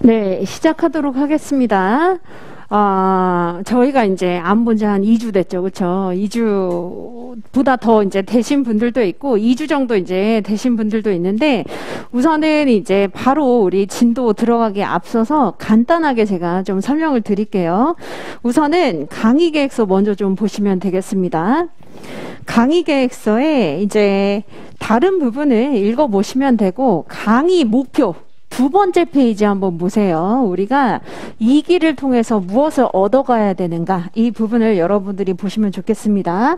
네, 시작하도록 하겠습니다. 저희가 이제 안 본 지 한 2주 됐죠. 그쵸? 2주보다 더 이제 되신 분들도 있고, 2주 정도 이제 되신 분들도 있는데, 우선은 이제 바로 우리 진도 들어가기에 앞서서 간단하게 제가 좀 설명을 드릴게요. 우선은 강의 계획서 먼저 좀 보시면 되겠습니다. 강의 계획서에 이제 다른 부분을 읽어보시면 되고, 강의 목표, 두 번째 페이지 한번 보세요. 우리가 이 기를 통해서 무엇을 얻어가야 되는가, 이 부분을 여러분들이 보시면 좋겠습니다.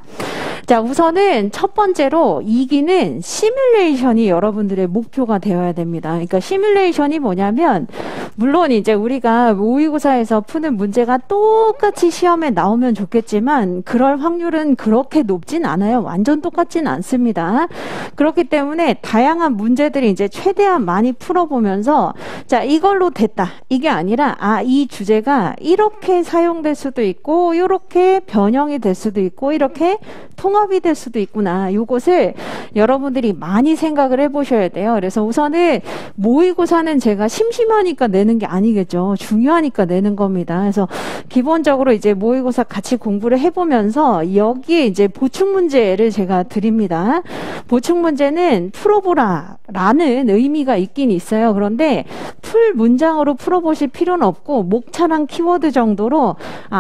자, 우선은 첫 번째로 이 기는 시뮬레이션이 여러분들의 목표가 되어야 됩니다. 그러니까 시뮬레이션이 뭐냐면, 물론 이제 우리가 모의고사에서 푸는 문제가 똑같이 시험에 나오면 좋겠지만 그럴 확률은 그렇게 높진 않아요. 완전 똑같진 않습니다. 그렇기 때문에 다양한 문제들이 이제 최대한 많이 풀어보면서, 자, 이걸로 됐다, 이게 아니라 이 주제가 이렇게 사용될 수도 있고 이렇게 변형이 될 수도 있고 이렇게 통합이 될 수도 있구나, 이것을 여러분들이 많이 생각을 해보셔야 돼요. 그래서 우선은 모의고사는 제가 심심하니까 내는 게 아니겠죠. 중요하니까 내는 겁니다. 그래서 기본적으로 이제 모의고사 같이 공부를 해보면서 여기에 이제 보충 문제를 제가 드립니다. 보충 문제는 풀어보라 라는 의미가 있긴 있어요. 그런데 풀 문장으로 풀어보실 필요는 없고, 목차랑 키워드 정도로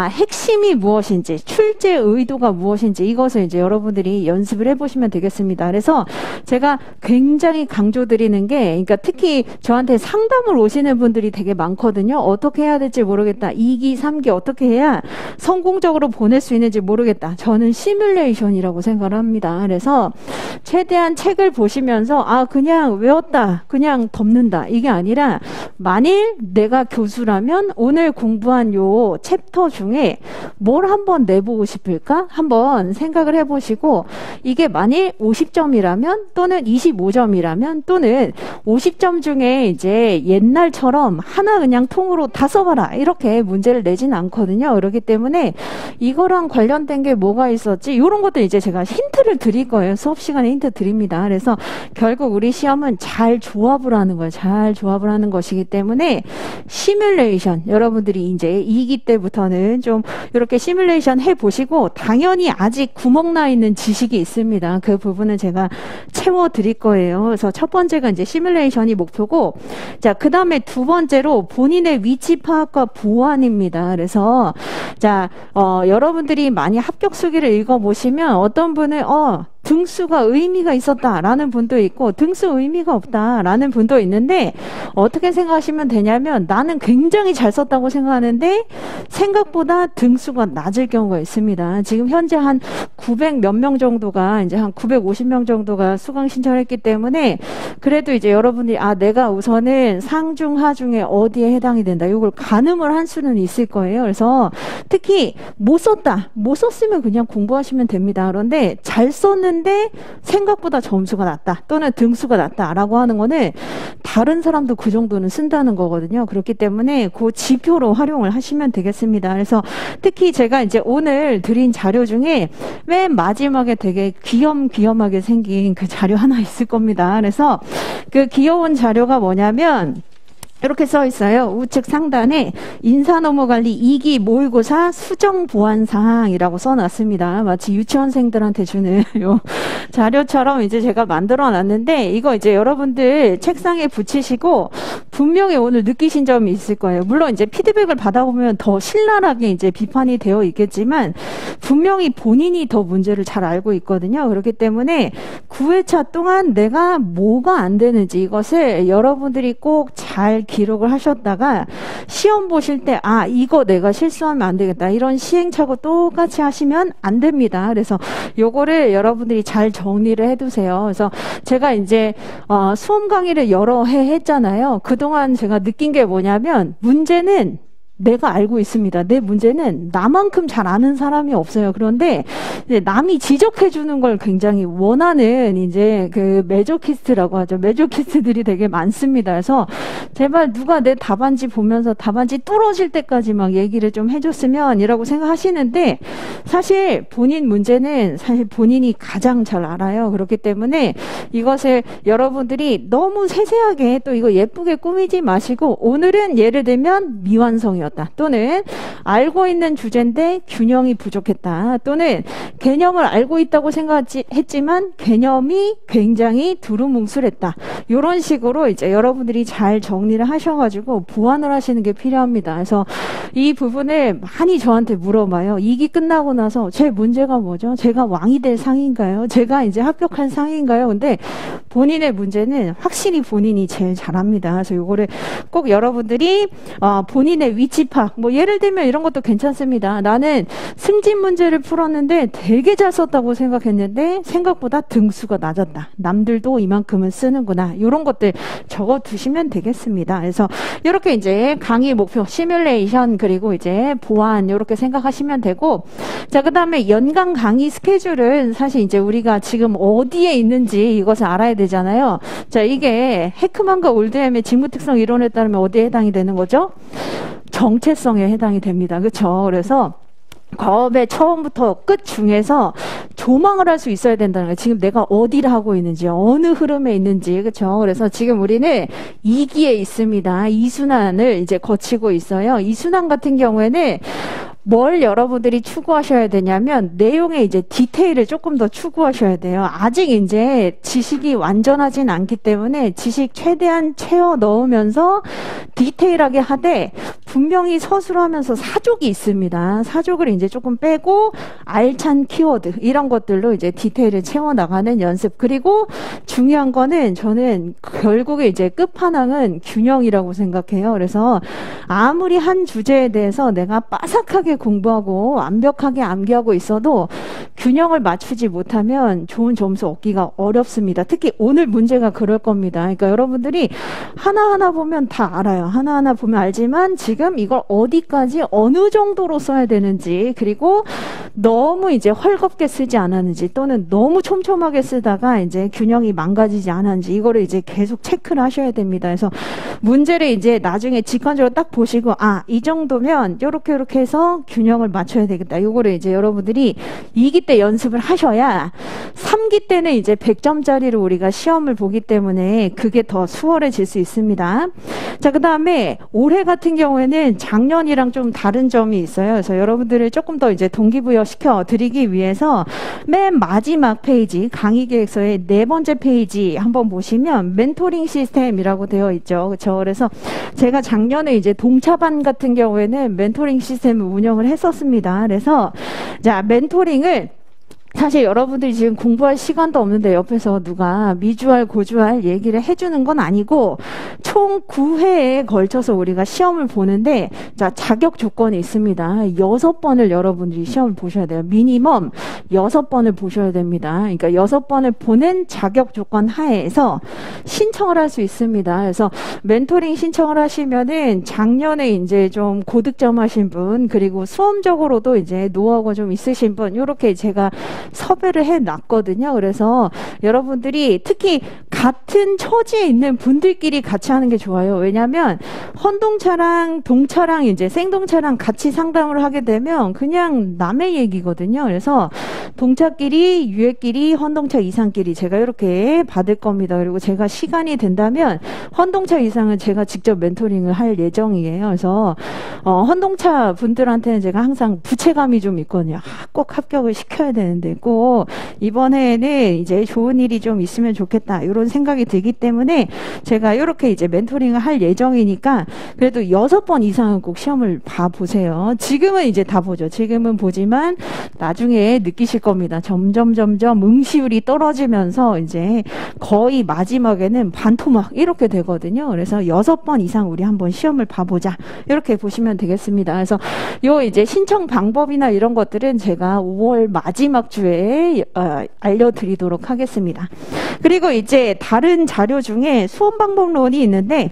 핵심이 무엇인지, 출제 의도가 무엇인지, 이것을 이제 여러분들이 연습을 해보시면 되겠습니다. 그래서 제가 굉장히 강조드리는 게, 그러니까 특히 저한테 상담을 오시는 분들이 되게 많거든요. 어떻게 해야 될지 모르겠다, 2기, 3기 어떻게 해야 성공적으로 보낼 수 있는지 모르겠다. 저는 시뮬레이션이라고 생각을 합니다. 그래서 최대한 책을 보시면서 그냥 외웠다, 그냥 덮는다, 이게 아니라, 만일 내가 교수라면 오늘 공부한 요 챕터 중에 뭘 한번 내보고 싶을까? 한번 생각을 해보시고, 이게 만일 50점이라면 또는 25점이라면 또는 50점 중에 이제 옛날처럼 하나 그냥 통으로 다 써봐라, 이렇게 문제를 내진 않거든요. 그렇기 때문에 이거랑 관련된 게 뭐가 있었지, 이런 것들 이제 제가 힌트를 드릴 거예요. 수업 시간에 힌트 드립니다. 그래서 결국 우리 시험은 잘 조합을 하는 거예요. 잘 조합을 하는 것이기 때문에 시뮬레이션, 여러분들이 이제 2기 때부터는 좀 이렇게 시뮬레이션 해보시고, 당연히 아직 구멍 나 있는 지식이 있습니다. 그 부분은 제가 채워 드릴 거예요. 그래서 첫 번째가 이제 시뮬레이션이 목표고, 자, 그 다음에 두 번째로 본인의 위치 파악과 보완입니다. 그래서 자, 여러분들이 많이 합격 수기를 읽어보시면 어떤 분은 등수가 의미가 있었다라는 분도 있고 등수 의미가 없다라는 분도 있는데, 어떻게 생각하시면 되냐면, 나는 굉장히 잘 썼다고 생각하는데 생각보다 등수가 낮을 경우가 있습니다. 지금 현재 한 900 몇 명 정도가, 이제 한 950명 정도가 수강 신청했기 때문에, 그래도 이제 여러분들이 내가 우선은 상중 하중에 어디에 해당이 된다, 이걸 가늠을 할 수는 있을 거예요. 그래서 특히 못 썼으면 그냥 공부하시면 됩니다. 그런데 잘 썼는데 생각보다 점수가 낮다 또는 등수가 낮다라고 하는 거는 다른 사람도 그 정도는 쓴다는 거거든요. 그렇기 때문에 그 지표로 활용을 하시면 되겠습니다. 그래서 특히 제가 이제 오늘 드린 자료 중에 맨 마지막에 되게 귀염귀염하게 생긴 그 자료 하나 있을 겁니다. 그래서 그 귀여운 자료가 뭐냐면, 이렇게 써 있어요. 우측 상단에 인사노무관리 2기 모의고사 수정 보완 사항이라고 써놨습니다. 마치 유치원생들한테 주는 요 자료처럼 이제 제가 만들어 놨는데, 이거 이제 여러분들 책상에 붙이시고 분명히 오늘 느끼신 점이 있을 거예요. 물론 이제 피드백을 받아보면 더 신랄하게 이제 비판이 되어 있겠지만 분명히 본인이 더 문제를 잘 알고 있거든요. 그렇기 때문에 9회차 동안 내가 뭐가 안 되는지, 이것을 여러분들이 꼭 잘 기록을 하셨다가 시험 보실 때 이거 내가 실수하면 안 되겠다, 이런 시행착오 똑같이 하시면 안 됩니다. 그래서 요거를 여러분들이 잘 정리를 해두세요. 그래서 제가 이제 수험 강의를 여러 해 했잖아요. 그동안 제가 느낀 게 뭐냐면, 문제는 내가 알고 있습니다. 내 문제는 나만큼 잘 아는 사람이 없어요. 그런데 이제 남이 지적해 주는 걸 굉장히 원하는 이제 그 메조키스트라고 하죠. 메조키스트들이 되게 많습니다. 그래서 제발 누가 내 답안지 보면서 답안지 뚫어질 때까지 막 얘기를 좀 해줬으면 이라고 생각하시는데, 사실 본인 문제는 사실 본인이 가장 잘 알아요. 그렇기 때문에 이것을 여러분들이 너무 세세하게 또 이거 예쁘게 꾸미지 마시고, 오늘은 예를 들면 미완성이었다, 또는 알고 있는 주제인데 균형이 부족했다, 또는 개념을 알고 있다고 생각했지만 개념이 굉장히 두루뭉술했다, 이런 식으로 이제 여러분들이 잘 정리를 하셔가지고 보완을 하시는 게 필요합니다. 그래서 이 부분을 많이 저한테 물어봐요. 2기 끝나고 나서 제 문제가 뭐죠? 제가 왕이 될 상인가요? 제가 이제 합격한 상인가요? 근데 본인의 문제는 확실히 본인이 제일 잘합니다. 그래서 요거를 꼭 여러분들이 본인의 위치 파악, 뭐 예를 들면 이런 것도 괜찮습니다. 나는 승진 문제를 풀었는데 되게 잘 썼다고 생각했는데 생각보다 등수가 낮았다, 남들도 이만큼은 쓰는구나, 이런 것들 적어 두시면 되겠습니다. 그래서 이렇게 이제 강의 목표 시뮬레이션 그리고 이제 보완 이렇게 생각하시면 되고, 자, 그 다음에 연간 강의 스케줄은 사실 이제 우리가 지금 어디에 있는지 이것을 알아야 되잖아요. 자, 이게 해크만과 올드햄의 직무특성 이론에 따르면 어디에 해당이 되는 거죠? 정체성에 해당이 됩니다. 그렇죠? 그래서 과업의 처음부터 끝 중에서 조망을 할 수 있어야 된다는 거예요. 지금 내가 어디를 하고 있는지, 어느 흐름에 있는지, 그렇죠? 그래서 지금 우리는 2기에 있습니다. 2순환을 이제 거치고 있어요. 2순환 같은 경우에는 뭘 여러분들이 추구하셔야 되냐면 내용의 이제 디테일을 조금 더 추구하셔야 돼요. 아직 이제 지식이 완전하진 않기 때문에 지식 최대한 채워 넣으면서 디테일하게 하되, 분명히 서술하면서 사족이 있습니다. 사족을 이제 조금 빼고 알찬 키워드 이런 것들로 이제 디테일을 채워 나가는 연습. 그리고 중요한 거는 저는 결국에 이제 끝판왕은 균형이라고 생각해요. 그래서 아무리 한 주제에 대해서 내가 빠삭하게 공부하고 완벽하게 암기하고 있어도 균형을 맞추지 못하면 좋은 점수 얻기가 어렵습니다. 특히 오늘 문제가 그럴 겁니다. 그러니까 여러분들이 하나하나 보면 다 알아요. 하나하나 보면 알지만 지금 이걸 어디까지 어느 정도로 써야 되는지, 그리고 너무 이제 헐겁게 쓰지 않았는지, 또는 너무 촘촘하게 쓰다가 이제 균형이 망가지지 않았는지, 이거를 이제 계속 체크를 하셔야 됩니다. 그래서 문제를 이제 나중에 직관적으로 딱 보시고, 이 정도면 요렇게 해서 균형을 맞춰야 되겠다, 이거를 이제 여러분들이 2기 때 연습을 하셔야 3기 때는 이제 100점짜리로 우리가 시험을 보기 때문에 그게 더 수월해질 수 있습니다. 자, 그 다음에 올해 같은 경우에는 작년이랑 좀 다른 점이 있어요. 그래서 여러분들을 조금 더 이제 동기부여 시켜 드리기 위해서 맨 마지막 페이지, 강의 계획서의 4번째 페이지 한번 보시면 멘토링 시스템이라고 되어 있죠. 그렇죠? 그래서 제가 작년에 이제 동차반 같은 경우에는 멘토링 시스템을 운영을 했었습니다. 그래서 자, 멘토링을 사실 여러분들이 지금 공부할 시간도 없는데 옆에서 누가 미주알 고주알 얘기를 해주는 건 아니고, 총 9회에 걸쳐서 우리가 시험을 보는데, 자, 자격 조건이 있습니다. 6번을 여러분들이 시험을 보셔야 돼요. 미니멈 6번을 보셔야 됩니다. 그러니까 6번을 보는 자격 조건 하에서 신청을 할 수 있습니다. 그래서 멘토링 신청을 하시면은 작년에 이제 좀 고득점 하신 분, 그리고 수험적으로도 이제 노하우가 좀 있으신 분, 요렇게 제가 섭외를 해놨거든요. 그래서 여러분들이 특히 같은 처지에 있는 분들끼리 같이 하는 게 좋아요. 왜냐하면 헌동차랑 동차랑 이제 생동차랑 같이 상담을 하게 되면 그냥 남의 얘기거든요. 그래서 동차끼리, 유해끼리, 헌동차 이상끼리 제가 이렇게 받을 겁니다. 그리고 제가 시간이 된다면 헌동차 이상은 제가 직접 멘토링을 할 예정이에요. 그래서 헌동차 분들한테는 제가 항상 부채감이 좀 있거든요. 꼭 합격을 시켜야 되는데, 꼭 이번 해에는 이제 좋은 일이 좀 있으면 좋겠다, 이런 생각이 들기 때문에 제가 이렇게 이제 멘토링을 할 예정이니까 그래도 6번 이상은 꼭 시험을 봐보세요. 지금은 이제 다 보죠. 지금은 보지만 나중에 느끼실 겁니다. 점점 응시율이 떨어지면서 이제 거의 마지막에는 반토막 이렇게 되거든요. 그래서 6번 이상 우리 한번 시험을 봐보자, 이렇게 보시면 되겠습니다. 그래서 요 이제 신청 방법이나 이런 것들은 제가 5월 마지막 주에 알려드리도록 하겠습니다. 그리고 이제 다른 자료 중에 수험 방법론이 있는데,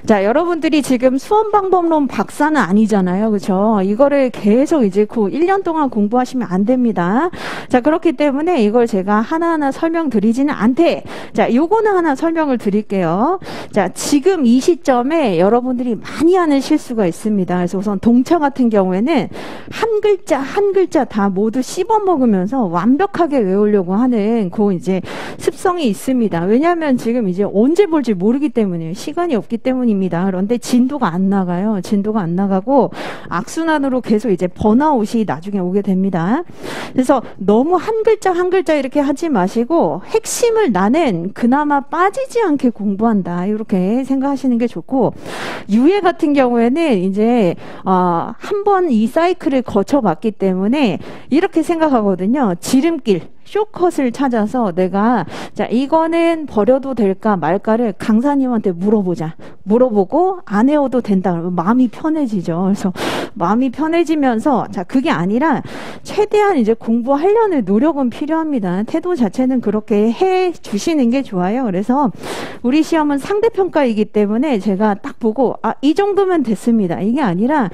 자, 여러분들이 지금 수험방법론 박사는 아니잖아요. 그렇죠? 이거를 계속 이제 1년 동안 공부하시면 안 됩니다. 자, 그렇기 때문에 이걸 제가 하나하나 설명드리지는 않되, 자, 요거는 하나 설명을 드릴게요. 자, 지금 이 시점에 여러분들이 많이 하는 실수가 있습니다. 그래서 우선 동차 같은 경우에는 한 글자 한 글자 다 모두 씹어 먹으면서 완벽하게 외우려고 하는 이제 습성이 있습니다. 왜냐하면 지금 이제 언제 볼지 모르기 때문이에요. 시간이 없기 때문입니다. 그런데 진도가 안 나가요. 진도가 안 나가고 악순환으로 계속 이제 번아웃이 나중에 오게 됩니다. 그래서 너무 한 글자 한 글자 이렇게 하지 마시고 핵심을 나는 그나마 빠지지 않게 공부한다. 이렇게 생각하시는 게 좋고, 유예 같은 경우에는 이제 한 번 이 사이클을 거쳐봤기 때문에 이렇게 생각하거든요. 지름길, 쇼컷을 찾아서 내가 자 이거는 버려도 될까 말까를 강사님한테 물어보자. 물어보고 안 해도 된다. 그러면 마음이 편해지죠. 그래서 마음이 편해지면서 자 그게 아니라 최대한 이제 공부하려는 노력은 필요합니다. 태도 자체는 그렇게 해 주시는 게 좋아요. 그래서 우리 시험은 상대평가이기 때문에 제가 딱 보고 이 정도면 됐습니다. 이게 아니라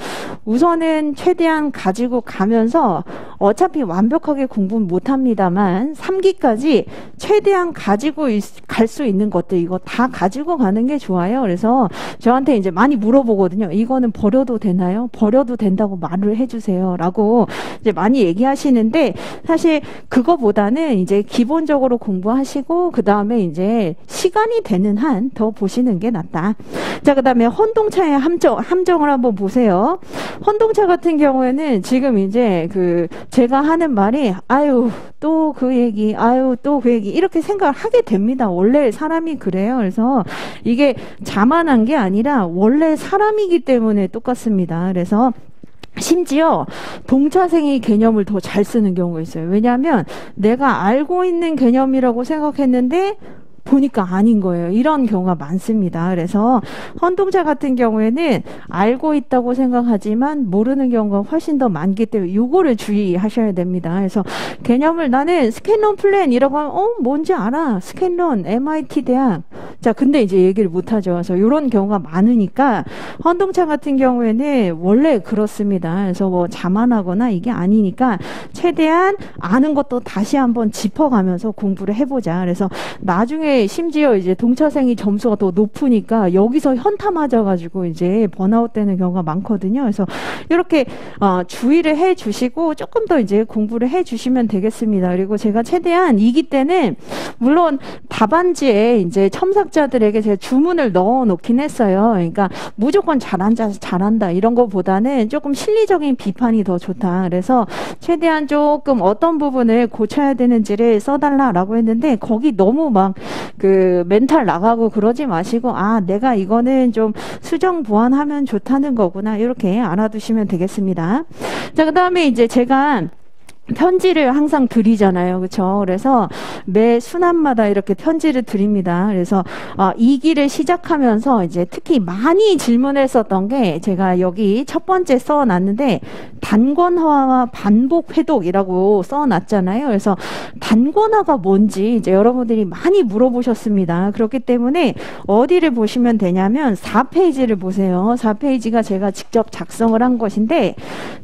우선은 최대한 가지고 가면서 어차피 완벽하게 공부는 못합니다만 3기까지 최대한 가지고 갈 수 있는 것들 이거 다 가지고 가는 게 좋아요. 그래서 저한테 이제 많이 물어보거든요. 이거는 버려도 되나요? 버려도 된다고 말을 해주세요. 라고 이제 많이 얘기하시는데 사실 그거보다는 이제 기본적으로 공부하시고 그 다음에 이제 시간이 되는 한 더 보시는 게 낫다. 자, 그 다음에 혼동차의 함정을 한번 보세요. 혼동차 같은 경우에는 지금 이제 제가 하는 말이 아유 또 그 얘기 아유 또 그 얘기 이렇게 생각을 하게 됩니다. 원래 사람이 그래요. 그래서 이게 자만한 게 아니라 원래 사람이기 때문에 똑같습니다. 그래서 심지어 동차생이 개념을 더 잘 쓰는 경우가 있어요. 왜냐하면 내가 알고 있는 개념이라고 생각했는데 보니까 아닌 거예요. 이런 경우가 많습니다. 그래서 헌동차 같은 경우에는 알고 있다고 생각하지만 모르는 경우가 훨씬 더 많기 때문에 이거를 주의하셔야 됩니다. 그래서 개념을 나는 스캔런 플랜이라고 하면 뭔지 알아. 스캔런 MIT 대학. 자, 근데 이제 얘기를 못하죠. 그래서 이런 경우가 많으니까 헌동차 같은 경우에는 원래 그렇습니다. 그래서 뭐 자만하거나 이게 아니니까 최대한 아는 것도 다시 한번 짚어가면서 공부를 해보자. 그래서 나중에 심지어 이제 동차생이 점수가 더 높으니까 여기서 현타 맞아가지고 이제 번아웃 되는 경우가 많거든요. 그래서 이렇게 주의를 해 주시고 조금 더 이제 공부를 해 주시면 되겠습니다. 그리고 제가 최대한 2기 때는 물론 답안지에 이제 첨삭자들에게 제가 주문을 넣어 놓긴 했어요. 그러니까 무조건 잘한다 이런 거보다는 조금 실리적인 비판이 더 좋다. 그래서 최대한 조금 어떤 부분을 고쳐야 되는지를 써달라라고 했는데 거기 너무 막 멘탈 나가고 그러지 마시고 내가 이거는 좀 수정 보완하면 좋다는 거구나 이렇게 알아두시면 되겠습니다. 자, 그 다음에 이제 제가 편지를 항상 드리잖아요. 그렇죠? 그래서 매 순환마다 이렇게 편지를 드립니다. 그래서 2기를 시작하면서 이제 특히 많이 질문했었던 게 제가 여기 첫 번째 써놨는데 단권화와 반복 회독이라고 써놨잖아요. 그래서 단권화가 뭔지 이제 여러분들이 많이 물어보셨습니다. 그렇기 때문에 어디를 보시면 되냐면 4페이지를 보세요. 4페이지가 제가 직접 작성을 한 것인데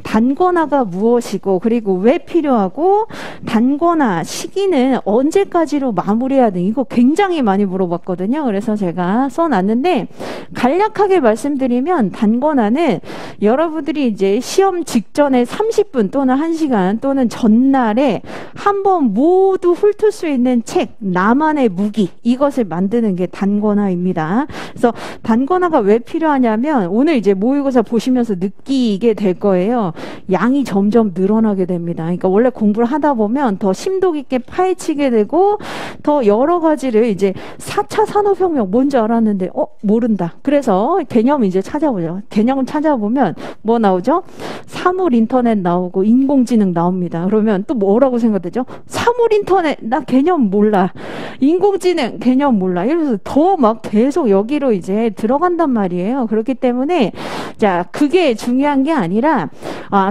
단권화가 무엇이고 그리고 왜 필요하고 단권화 시기는 언제까지로 마무리해야 돼? 이거 굉장히 많이 물어봤거든요. 그래서 제가 써놨는데 간략하게 말씀드리면 단권화는 여러분들이 이제 시험 직전에 30분 또는 1시간 또는 전날에 한번 모두 훑을 수 있는 책 나만의 무기 이것을 만드는 게 단권화입니다. 그래서 단권화가 왜 필요하냐면 오늘 이제 모의고사 보시면서 느끼게 될 거예요. 양이 점점 늘어나게 됩니다. 그러니까 원래 공부를 하다 보면 더 심도 깊게 파헤치게 되고 더 여러 가지를 이제 4차 산업혁명 뭔지 알았는데 모른다. 그래서 개념 이제 찾아보죠. 개념을 찾아보면 뭐 나오죠? 사물 인터넷 나오고 인공지능 나옵니다. 그러면 또 뭐라고 생각되죠? 사물 인터넷 나 개념 몰라. 인공지능 개념 몰라. 이러면서 더 막 계속 여기로 이제 들어간단 말이에요. 그렇기 때문에 자 그게 중요한 게 아니라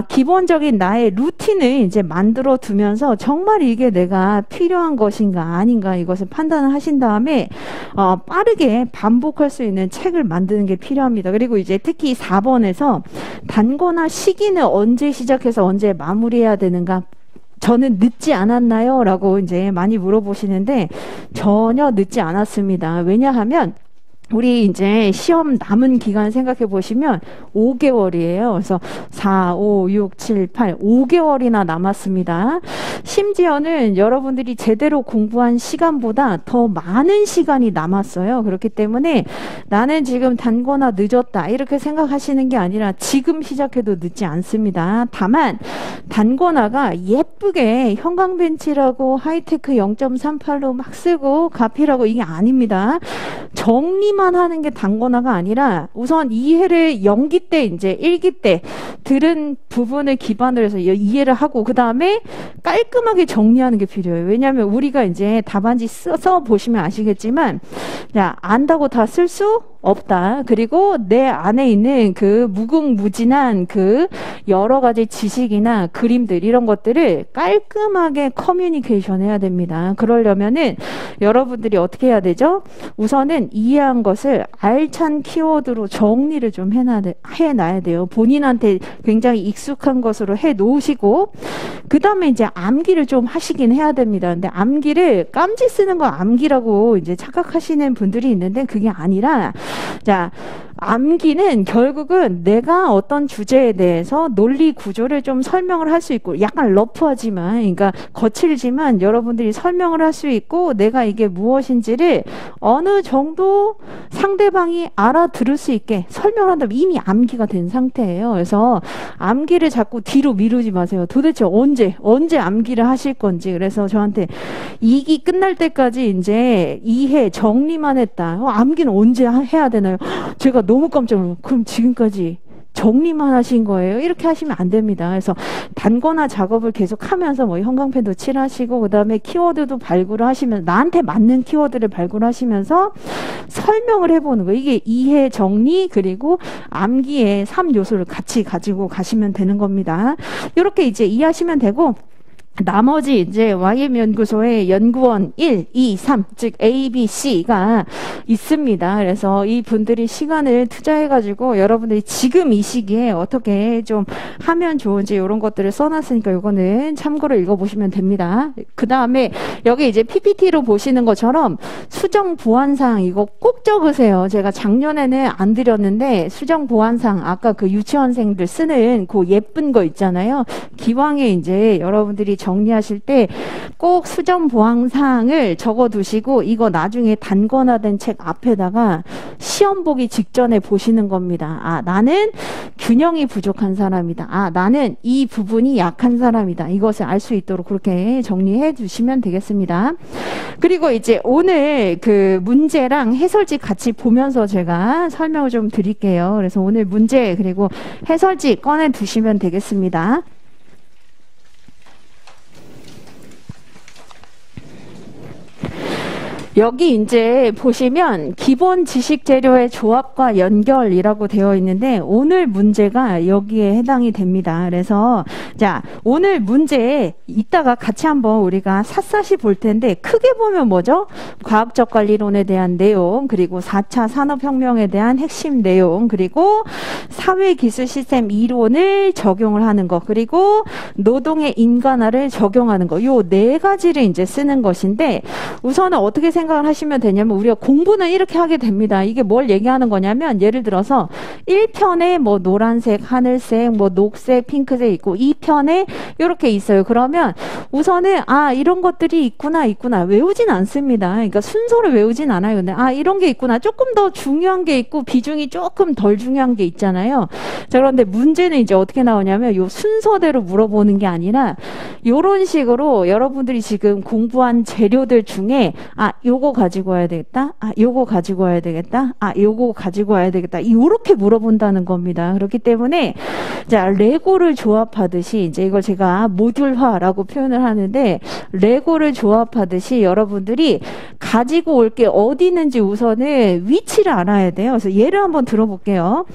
기본적인 나의 루틴을 이제 이제 만들어 두면서 정말 이게 내가 필요한 것인가 아닌가 이것을 판단을 하신 다음에 빠르게 반복할 수 있는 책을 만드는 게 필요합니다. 그리고 이제 특히 4번에서 단거나 시기는 언제 시작해서 언제 마무리해야 되는가? 저는 늦지 않았나요? 라고 이제 많이 물어보시는데 전혀 늦지 않았습니다. 왜냐하면 우리 이제 시험 남은 기간 생각해 보시면 5개월이에요. 그래서 4, 5, 6, 7, 8, 5개월이나 남았습니다. 심지어는 여러분들이 제대로 공부한 시간보다 더 많은 시간이 남았어요. 그렇기 때문에 나는 지금 단거나 늦었다 이렇게 생각하시는 게 아니라 지금 시작해도 늦지 않습니다. 다만 단거나가 예쁘게 형광펜칠하고 하이테크 0.38로 막 쓰고 가필하고 이게 아닙니다. 정리만 하는 게 단거나가 아니라 우선 이해를 연기 때 이제 1기 때 들은 부분을 기반으로 해서 이해를 하고 그 다음에 깔끔하게 정리하는 게 필요해요. 왜냐하면 우리가 이제 답안지 써 보시면 아시겠지만 자, 안다고 다 쓸 수 없다. 그리고 내 안에 있는 그 무궁무진한 그 여러 가지 지식이나 그림들 이런 것들을 깔끔하게 커뮤니케이션 해야 됩니다. 그러려면은 여러분들이 어떻게 해야 되죠? 우선은 이해한 것을 알찬 키워드로 정리를 좀 해놔야 돼요. 본인한테 굉장히 익숙한 것으로 해 놓으시고 그 다음에 이제 암기를 좀 하시긴 해야 됩니다. 근데 암기를 깜지 쓰는 거 암기라고 이제 착각하시는 분들이 있는데 그게 아니라 자, 암기는 결국은 내가 어떤 주제에 대해서 논리 구조를 좀 설명을 할 수 있고 약간 러프하지만 그러니까 거칠지만 여러분들이 설명을 할 수 있고 내가 이게 무엇인지를 어느 정도 상대방이 알아들을 수 있게 설명을 한다면 이미 암기가 된 상태예요. 그래서 암기를 자꾸 뒤로 미루지 마세요. 도대체 언제 암기를 하실 건지. 그래서 저한테 2기 끝날 때까지 이제 이해 정리만 했다. 암기는 언제 해야 되나요? 제가 너무 깜짝 놀랐어요. 그럼 지금까지 정리만 하신 거예요? 이렇게 하시면 안 됩니다. 그래서 단거나 작업을 계속 하면서 뭐 형광펜도 칠하시고 그 다음에 키워드도 발굴을 하시면서 나한테 맞는 키워드를 발굴하시면서 설명을 해보는 거예요. 이게 이해, 정리 그리고 암기의 3요소를 같이 가지고 가시면 되는 겁니다. 이렇게 이제 이해하시면 되고 나머지 이제 YM연구소의 연구원 1, 2, 3, 즉 A, B, C가 있습니다. 그래서 이 분들이 시간을 투자해가지고 여러분들이 지금 이 시기에 어떻게 좀 하면 좋은지 이런 것들을 써놨으니까 이거는 참고로 읽어보시면 됩니다. 그 다음에 여기 이제 PPT로 보시는 것처럼 수정 보완사항 이거 꼭 적으세요. 제가 작년에는 안 드렸는데 수정 보완사항 아까 그 유치원생들 쓰는 그 예쁜 거 있잖아요. 기왕에 이제 여러분들이 정리하실 때 꼭 수정 보완 사항을 적어 두시고 이거 나중에 단거나 된 책 앞에다가 시험 보기 직전에 보시는 겁니다. 아, 나는 균형이 부족한 사람이다. 아, 나는 이 부분이 약한 사람이다. 이것을 알 수 있도록 그렇게 정리해 주시면 되겠습니다. 그리고 이제 오늘 그 문제랑 해설지 같이 보면서 제가 설명을 좀 드릴게요. 그래서 오늘 문제 그리고 해설지 꺼내 두시면 되겠습니다. 여기 이제 보시면 기본 지식 재료의 조합과 연결이라고 되어 있는데 오늘 문제가 여기에 해당이 됩니다. 그래서 자, 오늘 문제 이따가 같이 한번 우리가 샅샅이 볼 텐데 크게 보면 뭐죠? 과학적 관리론에 대한 내용, 그리고 4차 산업혁명에 대한 핵심 내용, 그리고 사회기술 시스템 이론을 적용을 하는 거, 그리고 노동의 인간화를 적용하는 거, 요 네 가지를 이제 쓰는 것인데 우선은 어떻게 생각을 하시면 되냐면 우리가 공부는 이렇게 하게 됩니다. 이게 뭘 얘기하는 거냐면 예를 들어서 1편에 뭐 노란색, 하늘색, 뭐 녹색, 핑크색 있고 2편에 이렇게 있어요. 그러면 우선은 아 이런 것들이 있구나 외우진 않습니다. 그러니까 순서를 외우진 않아요. 근데 아 이런 게 있구나 조금 더 중요한 게 있고 비중이 조금 덜 중요한 게 있잖아요. 자 그런데 문제는 이제 어떻게 나오냐면 요 순서대로 물어보는 게 아니라 요런 식으로 여러분들이 지금 공부한 재료들 중에 아 요거 가지고 와야 되겠다. 아 요거 가지고 와야 되겠다. 아 요거 가지고 와야 되겠다. 요렇게 물어본다는 겁니다. 그렇기 때문에 자 레고를 조합하듯이 이제 이걸 제가 모듈화라고 표현을 하는데 레고를 조합하듯이 여러분들이 가지고 올 게 어디 있는지 우선은 위치를 알아야 돼요. 그래서 예를 한번 들어볼게요.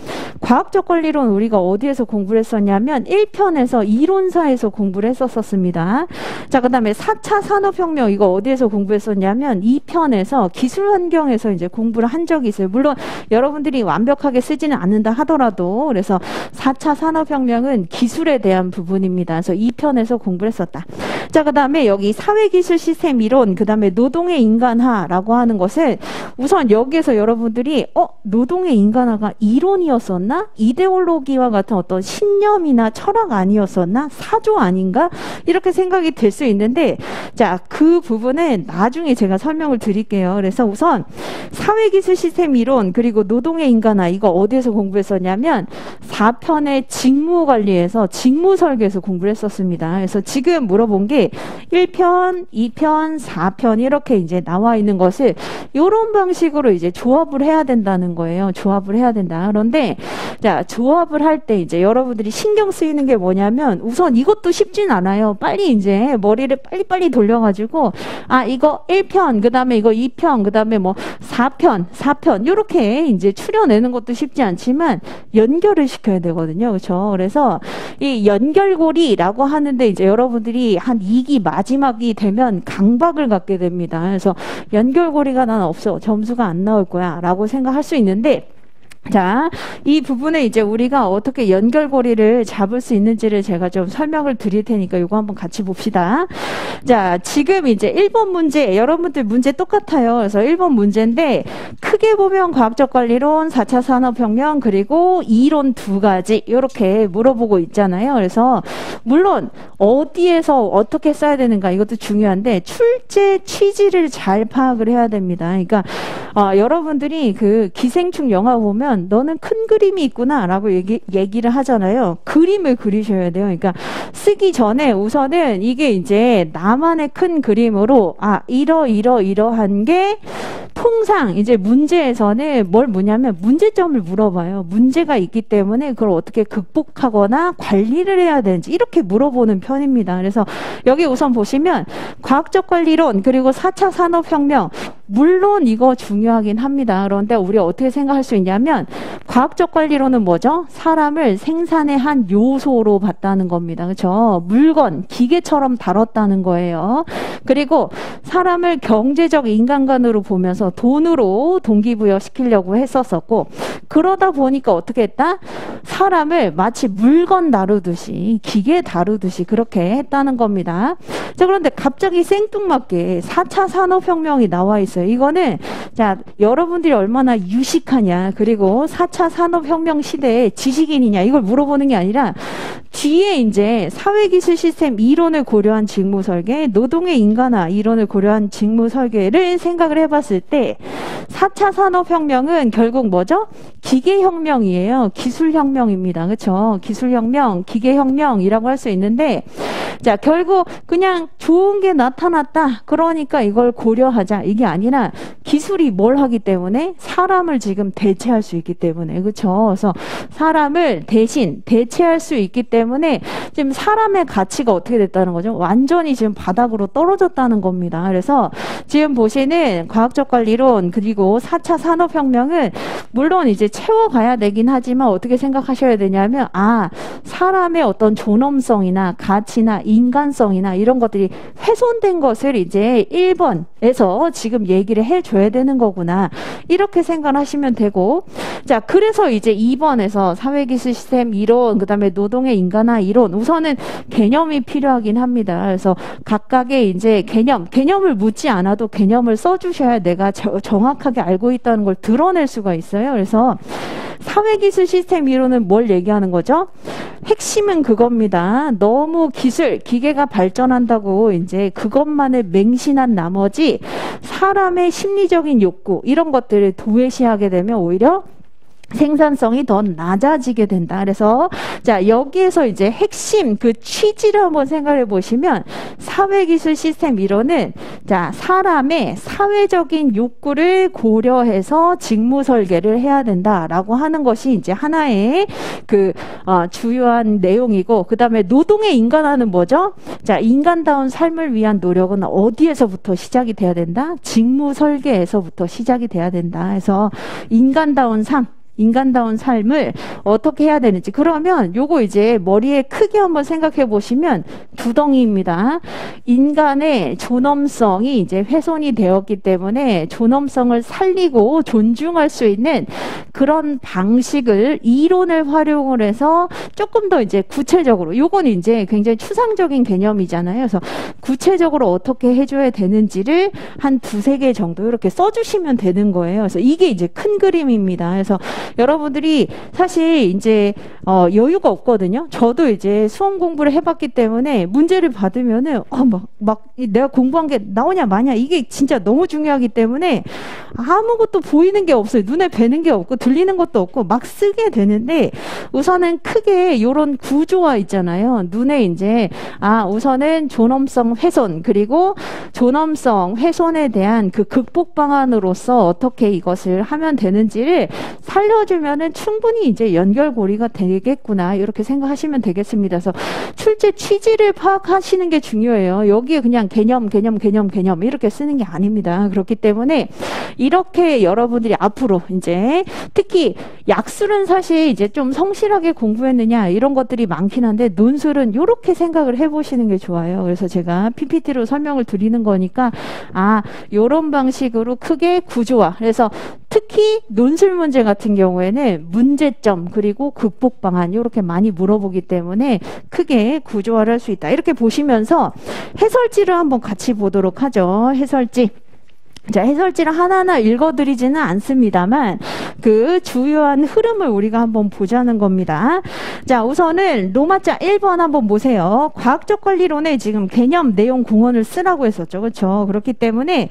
과학적 권리론 우리가 어디에서 공부를 했었냐면 1편에서 이론사에서 공부를 했었습니다. 자, 그 다음에 4차 산업혁명 이거 어디에서 공부했었냐면 2편에서 기술환경에서 이제 공부를 한 적이 있어요. 물론 여러분들이 완벽하게 쓰지는 않는다 하더라도 그래서 4차 산업혁명은 기술에 대한 부분입니다. 그래서 2편에서 공부를 했었다. 자, 그 다음에 여기 사회기술 시스템 이론, 그 다음에 노동의 인간화라고 하는 것을 우선 여기에서 여러분들이 노동의 인간화가 이론이었었나? 이데올로기와 같은 어떤 신념이나 철학 아니었었나? 사조 아닌가? 이렇게 생각이 될 수 있는데 자, 그 부분은 나중에 제가 설명을 드릴게요. 그래서 우선 사회기술 시스템 이론 그리고 노동의 인간화 이거 어디에서 공부했었냐면 4편의 직무관리에서 직무설계에서 공부를 했었습니다. 그래서 지금 물어본 게 1편, 2편, 4편 이렇게 이제 나와 있는 것을 이런 방식으로 이제 조합을 해야 된다는 거예요. 조합을 해야 된다. 그런데 자, 조합을 할 때 이제 여러분들이 신경 쓰이는 게 뭐냐면 우선 이것도 쉽진 않아요. 빨리 이제 머리를 빨리빨리 돌려가지고 이거 1편, 그 다음에 이거 2편, 그 다음에 뭐 4편 이렇게 이제 추려내는 것도 쉽지 않지만 연결을 시켜야 되거든요. 그렇죠? 그래서 이 연결고리라고 하는데 이제 여러분들이 한 2기 마지막이 되면 강박을 갖게 됩니다. 그래서 연결고리가 난 없어. 점수가 안 나올 거야. 라고 생각할 수 있는데 자, 이 부분에 이제 우리가 어떻게 연결고리를 잡을 수 있는지를 제가 좀 설명을 드릴 테니까 이거 한번 같이 봅시다. 자, 지금 이제 1번 문제, 여러분들 문제 똑같아요. 그래서 1번 문제인데 크게 보면 과학적 관리론, 4차 산업혁명, 그리고 이론 두 가지 이렇게 물어보고 있잖아요. 그래서 물론 어디에서 어떻게 써야 되는가 이것도 중요한데 출제 취지를 잘 파악을 해야 됩니다. 그러니까 여러분들이 그 기생충 영화 보면 너는 큰 그림이 있구나 라고 얘기를 하잖아요. 그림을 그리셔야 돼요. 그러니까 쓰기 전에 우선은 이게 이제 나만의 큰 그림으로 이러한 게 통상 이제 문제에서는 뭘 묻냐면 문제점을 물어봐요. 문제가 있기 때문에 그걸 어떻게 극복하거나 관리를 해야 되는지 이렇게 물어보는 편입니다. 그래서 여기 우선 보시면 과학적 관리론 그리고 4차 산업혁명 물론 이거 중요하긴 합니다. 그런데 우리 어떻게 생각할 수 있냐면 과학적 관리론은 뭐죠? 사람을 생산의 한 요소로 봤다는 겁니다. 그렇죠? 물건, 기계처럼 다뤘다는 거예요. 그리고 사람을 경제적 인간관으로 보면서 돈으로 동기부여 시키려고 했었었고 그러다 보니까 어떻게 했다? 사람을 마치 물건 다루듯이 기계 다루듯이 그렇게 했다는 겁니다. 자, 그런데 갑자기 생뚱맞게 4차 산업혁명이 나와 있어요. 이거는 자, 여러분들이 얼마나 유식하냐 그리고 4차 산업혁명 시대에 지식인이냐 이걸 물어보는 게 아니라 뒤에 이제 사회기술 시스템 이론을 고려한 직무설계, 노동의 인간화 이론을 고려한 직무설계를 생각을 해봤을 때 4차 산업혁명은 결국 뭐죠? 기계혁명이에요. 기술혁명입니다. 그렇죠? 기술혁명, 기계혁명이라고 할 수 있는데 자, 결국 그냥 좋은 게 나타났다. 그러니까 이걸 고려하자. 이게 아니라 기술이 뭘 하기 때문에 사람을 지금 대체할 수 있기 때문에 그렇죠? 그래서 사람을 대신 대체할 수 있기 때문에 지금 사람의 가치가 어떻게 됐다는 거죠? 완전히 지금 바닥으로 떨어졌다는 겁니다. 그래서 지금 보시는 과학적 관리론 그리고 4차 산업혁명은 물론 이제 채워가야 되긴 하지만 어떻게 생각하셔야 되냐면 사람의 어떤 존엄성이나 가치나 인간성이나 이런 것들이 훼손된 것을 이제 1번에서 지금 얘기를 해줘야 되는 거구나. 이렇게 생각하시면 되고 자, 그래서 이제 2번에서 사회기술 시스템 이론, 그 다음에 노동의 인간화 이론 우선은 개념이 필요하긴 합니다. 그래서 각각의 이제 개념을 묻지 않아도 개념을 써주셔야 내가 정확하게 알고 있다는 걸 드러낼 수가 있어요. 그래서 사회기술 시스템 이론은 뭘 얘기하는 거죠? 핵심은 그겁니다. 너무 기계가 발전한다고 이제 그것만을 맹신한 나머지 사람의 심리적인 욕구 이런 것들을 도외시하게 되면 오히려 생산성이 더 낮아지게 된다. 그래서 자, 여기에서 이제 핵심 그 취지를 한번 생각해 보시면 사회기술 시스템 이론은 자, 사람의 사회적인 욕구를 고려해서 직무 설계를 해야 된다라고 하는 것이 이제 하나의 그 주요한 내용이고 그다음에 노동의 인간화는 뭐죠? 자, 인간다운 삶을 위한 노력은 어디에서부터 시작이 돼야 된다? 직무 설계에서부터 시작이 돼야 된다. 그래서 인간다운 삶 인간다운 삶을 어떻게 해야 되는지. 그러면 요거 이제 머리에 크게 한번 생각해 보시면 두 덩이입니다. 인간의 존엄성이 이제 훼손이 되었기 때문에 존엄성을 살리고 존중할 수 있는 그런 방식을 이론을 활용을 해서 조금 더 이제 구체적으로, 요건 이제 굉장히 추상적인 개념이잖아요. 그래서 구체적으로 어떻게 해줘야 되는지를 한 두세 개 정도 이렇게 써주시면 되는 거예요. 그래서 이게 이제 큰 그림입니다. 그래서 여러분들이 사실 이제 여유가 없거든요. 저도 이제 수험 공부를 해봤기 때문에 문제를 받으면은 막 내가 공부한 게 나오냐 마냐 이게 진짜 너무 중요하기 때문에 아무것도 보이는 게 없어요. 눈에 뵈는 게 없고 들리는 것도 없고 막 쓰게 되는데, 우선은 크게 요런 구조화 있잖아요. 눈에 이제 우선은 존엄성 훼손, 그리고 존엄성 훼손에 대한 그 극복 방안으로서 어떻게 이것을 하면 되는지를 살려주면은 충분히 이제 연결고리가 되겠구나, 이렇게 생각하시면 되겠습니다. 그래서 출제 취지를 파악하시는 게 중요해요. 여기에 그냥 개념 이렇게 쓰는 게 아닙니다. 그렇기 때문에 이렇게 여러분들이 앞으로 이제 특히 약술은 사실 이제 좀 성실하게 공부했느냐 이런 것들이 많긴 한데, 논술은 이렇게 생각을 해보시는 게 좋아요. 그래서 제가 PPT로 설명을 드리는 거니까 요런 방식으로 크게 구조화. 그래서 특히 논술 문제 같은 경우에는 문제점 그리고 극복 방안 이렇게 많이 물어보기 때문에 크게 구조화를 할 수 있다, 이렇게 보시면서 해설지를 한번 같이 보도록 하죠. 해설지. 자, 해설지를 하나하나 읽어드리지는 않습니다만 그 주요한 흐름을 우리가 한번 보자는 겁니다. 자, 우선은 로마자 1번 한번 보세요. 과학적 관리론에 지금 개념 내용 공원을 쓰라고 했었죠. 그렇죠? 그렇기 때문에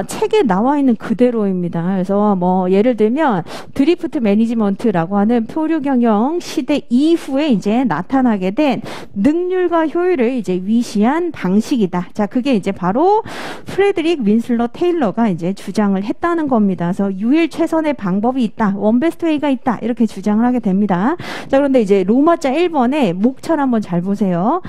책에 나와 있는 그대로입니다. 그래서 뭐 예를 들면 드리프트 매니지먼트라고 하는 표류 경영 시대 이후에 이제 나타나게 된 능률과 효율을 이제 위시한 방식이다. 자, 그게 이제 바로 프레드릭 윈슬러 테일러가 이제 주장을 했다는 겁니다. 그래서 유일 최선의 방법이 있다, 원베스트 웨이가 있다, 이렇게 주장을 하게 됩니다. 자, 그런데 이제 로마자 1번에 목차를 한번 잘 보세요.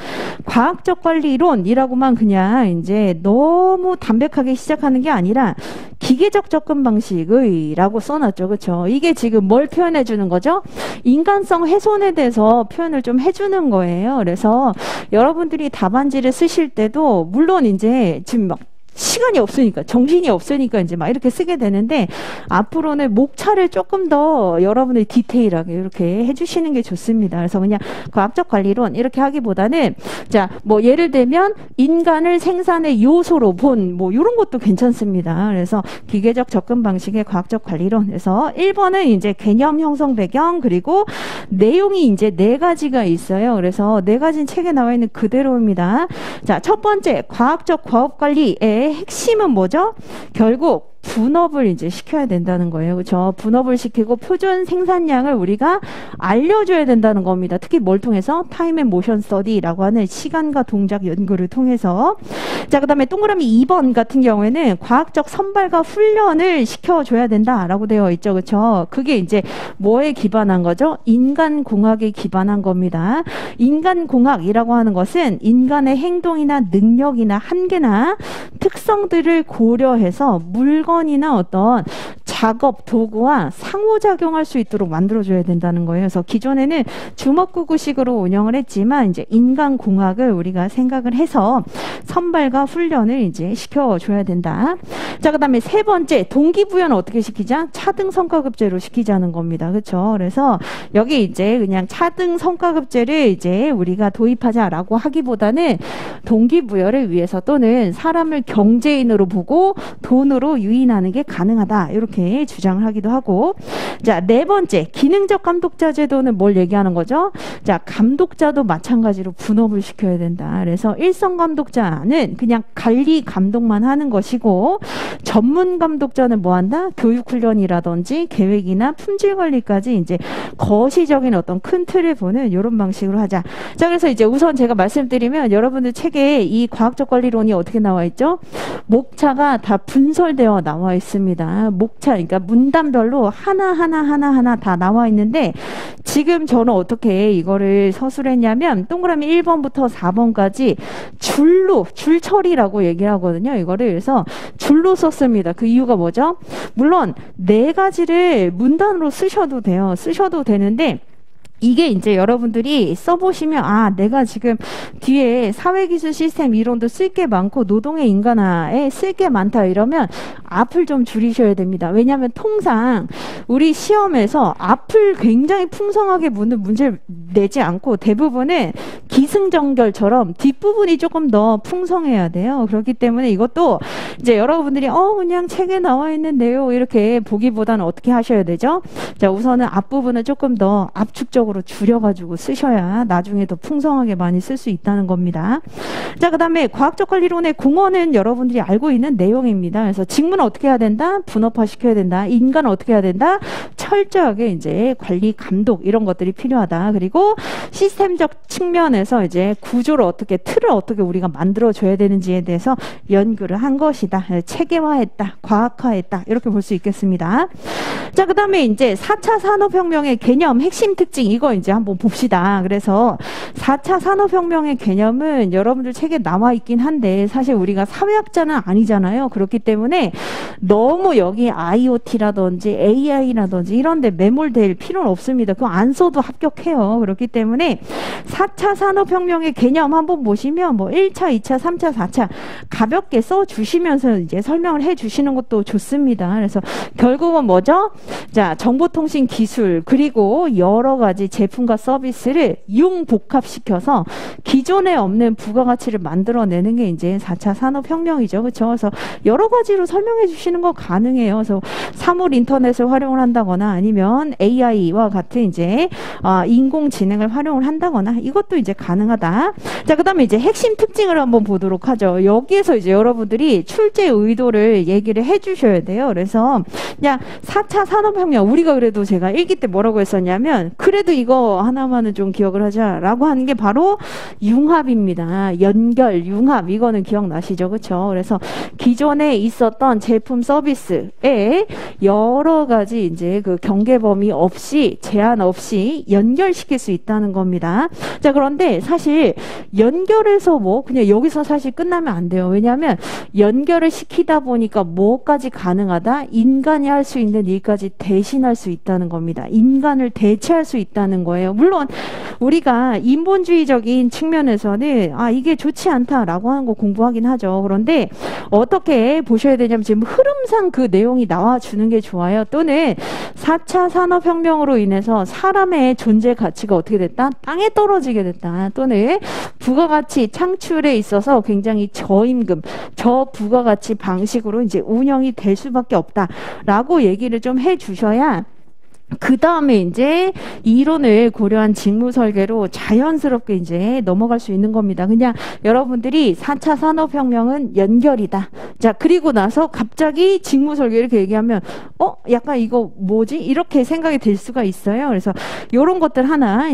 과학적 관리론이라고만 그냥 이제 너무 담백하게 시작하는 게 아니라 기계적 접근 방식의라고 써놨죠. 그렇죠? 이게 지금 뭘 표현해 주는 거죠? 인간성 훼손에 대해서 표현을 좀 해주는 거예요. 그래서 여러분들이 답안지를 쓰실 때도 물론 이제 지금 막 시간이 없으니까, 정신이 없으니까 이제 막 이렇게 쓰게 되는데, 앞으로는 목차를 조금 더 여러분이 디테일하게 이렇게 해주시는 게 좋습니다. 그래서 그냥 과학적 관리론 이렇게 하기보다는, 자, 뭐 예를 들면 인간을 생산의 요소로 본 뭐 이런 것도 괜찮습니다. 그래서 기계적 접근 방식의 과학적 관리론. 그래서 1번은 이제 개념 형성 배경, 그리고 내용이 이제 4가지가 있어요. 그래서 4가지는 책에 나와 있는 그대로입니다. 자, 첫 번째 과학적 과업 관리의 핵심은 뭐죠? 결국 분업을 이제 시켜야 된다는 거예요. 그렇죠? 분업을 시키고 표준 생산량을 우리가 알려줘야 된다는 겁니다. 특히 뭘 통해서? 타임 앤 모션 스터디라고 하는 시간과 동작 연구를 통해서. 자, 그 다음에 동그라미 2번 같은 경우에는 과학적 선발과 훈련을 시켜줘야 된다라고 되어 있죠. 그렇죠? 그게 이제 뭐에 기반한 거죠? 인간공학에 기반한 겁니다. 인간공학이라고 하는 것은 인간의 행동이나 능력이나 한계나 특성들을 고려해서 물건이나 어떤 작업 도구와 상호작용할 수 있도록 만들어줘야 된다는 거예요. 그래서 기존에는 주먹구구식으로 운영을 했지만 이제 인간공학을 우리가 생각을 해서 선발과 훈련을 이제 시켜줘야 된다. 자, 그 다음에 3번째 동기부여는 어떻게 시키자? 차등 성과급제로 시키자는 겁니다. 그렇죠? 그래서 여기 이제 그냥 차등 성과급제를 이제 우리가 도입하자라고 하기보다는 동기부여를 위해서 또는 사람을 경제인으로 보고 돈으로 유인하는 게 가능하다, 이렇게 주장을 하기도 하고. 자, 4번째 기능적 감독자 제도는 뭘 얘기하는 거죠? 자, 감독자도 마찬가지로 분업을 시켜야 된다. 그래서 일선 감독자는 그냥 관리 감독만 하는 것이고, 전문 감독자는 뭐 한다? 교육 훈련이라든지 계획이나 품질 관리까지 이제 거시적인 어떤 큰 틀을 보는 이런 방식으로 하자. 자, 그래서 이제 우선 제가 말씀드리면 여러분들 책에 이 과학적 관리론이 어떻게 나와 있죠? 목차가 다 분설되어 나와 있습니다. 목차, 그러니까 문단별로 하나하나 하나하나 다 나와 있는데 지금 저는 어떻게 이거를 서술했냐면 동그라미 1번부터 4번까지 줄 처리라고 얘기를 하거든요. 이거를 그래서 줄로 썼습니다. 그 이유가 뭐죠? 물론 네 가지를 문단으로 쓰셔도 돼요. 쓰셔도 되는데 이게 이제 여러분들이 써보시면 아 내가 지금 뒤에 사회기술 시스템 이론도 쓸 게 많고 노동의 인간화에 쓸 게 많다 이러면 앞을 좀 줄이셔야 됩니다. 왜냐하면 통상 우리 시험에서 앞을 굉장히 풍성하게 묻는 문제를 내지 않고 대부분은 기승전결처럼 뒷부분이 조금 더 풍성해야 돼요. 그렇기 때문에 이것도 이제 여러분들이 그냥 책에 나와 있는 내용 이렇게 보기보다는 어떻게 하셔야 되죠? 자 우선은 앞부분을 조금 더 압축적으로 줄여가지고 쓰셔야 나중에 더 풍성하게 많이 쓸 수 있다는 겁니다. 자, 그 다음에 과학적 관리론의 공헌은 여러분들이 알고 있는 내용입니다. 그래서 직무는 어떻게 해야 된다? 분업화 시켜야 된다. 인간은 어떻게 해야 된다? 철저하게 이제 관리 감독 이런 것들이 필요하다. 그리고 시스템적 측면에서 이제 구조를 틀을 어떻게 우리가 만들어줘야 되는지에 대해서 연구를 한 것이다. 체계화했다. 과학화했다. 이렇게 볼 수 있겠습니다. 자, 그 다음에 이제 4차 산업혁명의 개념, 핵심 특징 이거 이제 한번 봅시다. 그래서 4차 산업혁명의 개념은 여러분들 책에 나와 있긴 한데 사실 우리가 사회학자는 아니잖아요. 그렇기 때문에 너무 여기 IoT라든지 AI라든지 이런 데 매몰될 필요는 없습니다. 그거 안 써도 합격해요. 그렇기 때문에 4차 산업혁명의 개념 한번 보시면 뭐 1차, 2차, 3차, 4차 가볍게 써주시면서 이제 설명을 해주시는 것도 좋습니다. 그래서 결국은 뭐죠? 자, 정보통신 기술 그리고 여러 가지 제품과 서비스를 융복합시켜서 기존에 없는 부가가치를 만들어내는 게 이제 4차 산업혁명이죠. 그렇죠? 그래서 여러 가지로 설명해 주시는 거 가능해요. 그래서 사물 인터넷을 활용을 한다거나 아니면 AI와 같은 이제 인공지능을 활용을 한다거나 이것도 이제 가능하다. 자, 그 다음에 이제 핵심 특징을 한번 보도록 하죠. 여기에서 이제 여러분들이 출제 의도를 얘기를 해 주셔야 돼요. 그래서 그냥 4차 산업혁명 우리가 그래도 제가 일기 때 뭐라고 했었냐면 그래도 이거 하나만은 좀 기억을 하자라고 하는 게 바로 융합입니다. 연결, 융합 이거는 기억나시죠? 그렇죠? 그래서 기존에 있었던 제품 서비스에 여러 가지 이제 그 경계 범위 없이 제한 없이 연결시킬 수 있다는 겁니다. 자, 그런데 사실 연결해서 뭐 그냥 여기서 사실 끝나면 안 돼요. 왜냐하면 연결을 시키다 보니까 뭐까지 가능하다? 인간이 할 수 있는 일까지 대신할 수 있다는 겁니다. 인간을 대체할 수 있다는 거예요. 물론 우리가 인본주의적인 측면에서는 이게 좋지 않다라고 하는 거 공부하긴 하죠. 그런데 어떻게 보셔야 되냐면 지금 흐름상 그 내용이 나와주는 게 좋아요. 또는 4차 산업혁명으로 인해서 사람의 존재 가치가 어떻게 됐다? 땅에 떨어지게 됐다. 또는 부가가치 창출에 있어서 굉장히 저임금, 저부가가치 방식으로 이제 운영이 될 수밖에 없다라고 얘기를 좀 해주셔야 그 다음에 이제 이론을 고려한 직무 설계로 자연스럽게 이제 넘어갈 수 있는 겁니다. 그냥 여러분들이 4차 산업혁명은 연결이다. 자, 그리고 나서 갑자기 직무 설계 이렇게 얘기하면 약간 이거 뭐지? 이렇게 생각이 들 수가 있어요. 그래서 이런 것들 하나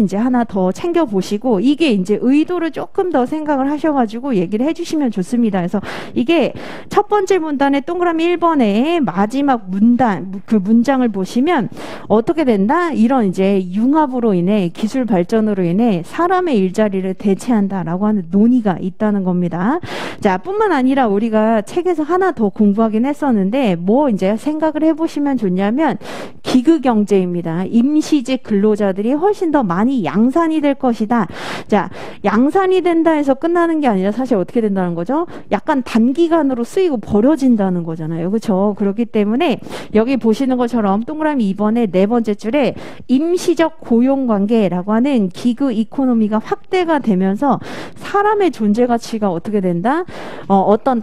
더 챙겨보시고 이게 이제 의도를 조금 더 생각을 하셔가지고 얘기를 해주시면 좋습니다. 그래서 이게 첫 번째 문단의 동그라미 1번에 마지막 문단, 그 문장을 보시면 어떻게 된다? 이런 이제 융합으로 인해 기술 발전으로 인해 사람의 일자리를 대체한다라고 하는 논의가 있다는 겁니다. 자, 뿐만 아니라 우리가 책에서 하나 더 공부하긴 했었는데 뭐 이제 생각을 해보시면 좋냐면 기극경제입니다. 임시직 근로자들이 훨씬 더 많이 양산이 될 것이다. 자, 양산이 된다 해서 끝나는 게 아니라 사실 어떻게 된다는 거죠? 약간 단기간으로 쓰이고 버려진다는 거잖아요. 그렇죠? 그렇기 때문에 여기 보시는 것처럼 동그라미 2번에 네 번째 줄에 임시적 고용관계라고 하는 기그 이코노미가 확대가 되면서 사람의 존재 가치가 어떻게 된다? 어떤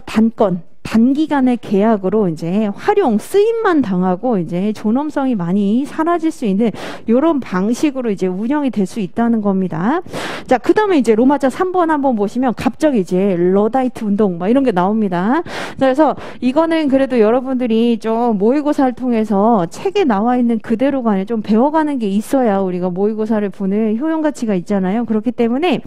단기간의 계약으로 이제 쓰임만 당하고 이제 존엄성이 많이 사라질 수 있는 이런 방식으로 이제 운영이 될 수 있다는 겁니다. 자, 그 다음에 이제 로마자 3번 한번 보시면 갑자기 이제 러다이트 운동 막 이런 게 나옵니다. 그래서 이거는 그래도 여러분들이 좀 모의고사를 통해서 책에 나와 있는 그대로가 아니라 좀 배워가는 게 있어야 우리가 모의고사를 보는 효용 가치가 있잖아요. 그렇기 때문에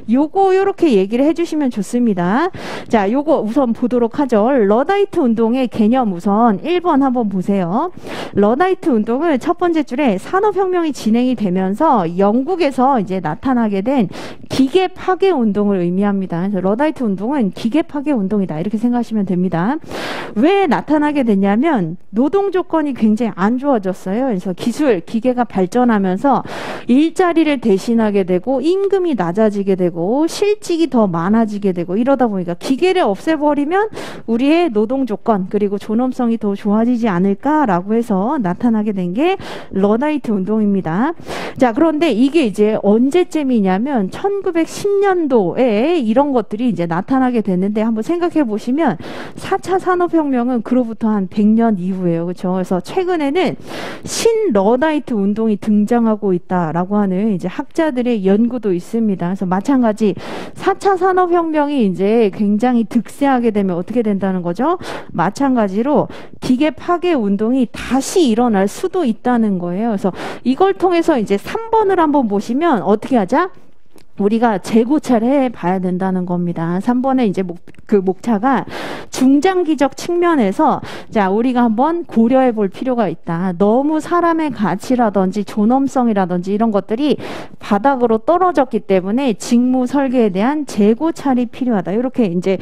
요렇게 얘기를 해주시면 좋습니다. 자, 요거 우선 보도록 하죠. 먼저 러다이트 운동의 개념 우선 1번 한번 보세요. 러다이트 운동은 첫 번째 줄에 산업혁명이 진행이 되면서 영국에서 이제 나타나게 된 기계 파괴 운동을 의미합니다. 그래서 러다이트 운동은 기계 파괴 운동이다. 이렇게 생각하시면 됩니다. 왜 나타나게 됐냐면 노동 조건이 굉장히 안 좋아졌어요. 그래서 기계가 발전하면서 일자리를 대신하게 되고 임금이 낮아지게 되고 실직이 더 많아지게 되고 이러다 보니까 기계를 없애버리면 우리의 노동 조건 그리고 존엄성이 더 좋아지지 않을까라고 해서 나타나게 된 게 러다이트 운동입니다. 자, 그런데 이게 이제 언제쯤이냐면 1910년도에 이런 것들이 이제 나타나게 됐는데 한번 생각해 보시면 4차 산업혁명은 그로부터 한 100년 이후예요. 그렇죠? 그래서 최근에는 신러다이트 운동이 등장하고 있다라고 하는 이제 학자들의 연구도 있습니다. 그래서 마찬가지 4차 산업혁명이 이제 굉장히 득세하게 되면 어떻게 된다는 거죠? 마찬가지로 기계 파괴 운동이 다시 일어날 수도 있다는 거예요. 그래서 이걸 통해서 이제 3번을 한번 보시면 어떻게 하자? 우리가 재고찰을 해봐야 된다는 겁니다. 3번에 이제 목차가 중장기적 측면에서 자 우리가 한번 고려해 볼 필요가 있다. 너무 사람의 가치라든지 존엄성이라든지 이런 것들이 바닥으로 떨어졌기 때문에 직무 설계에 대한 재고찰이 필요하다. 이렇게 이제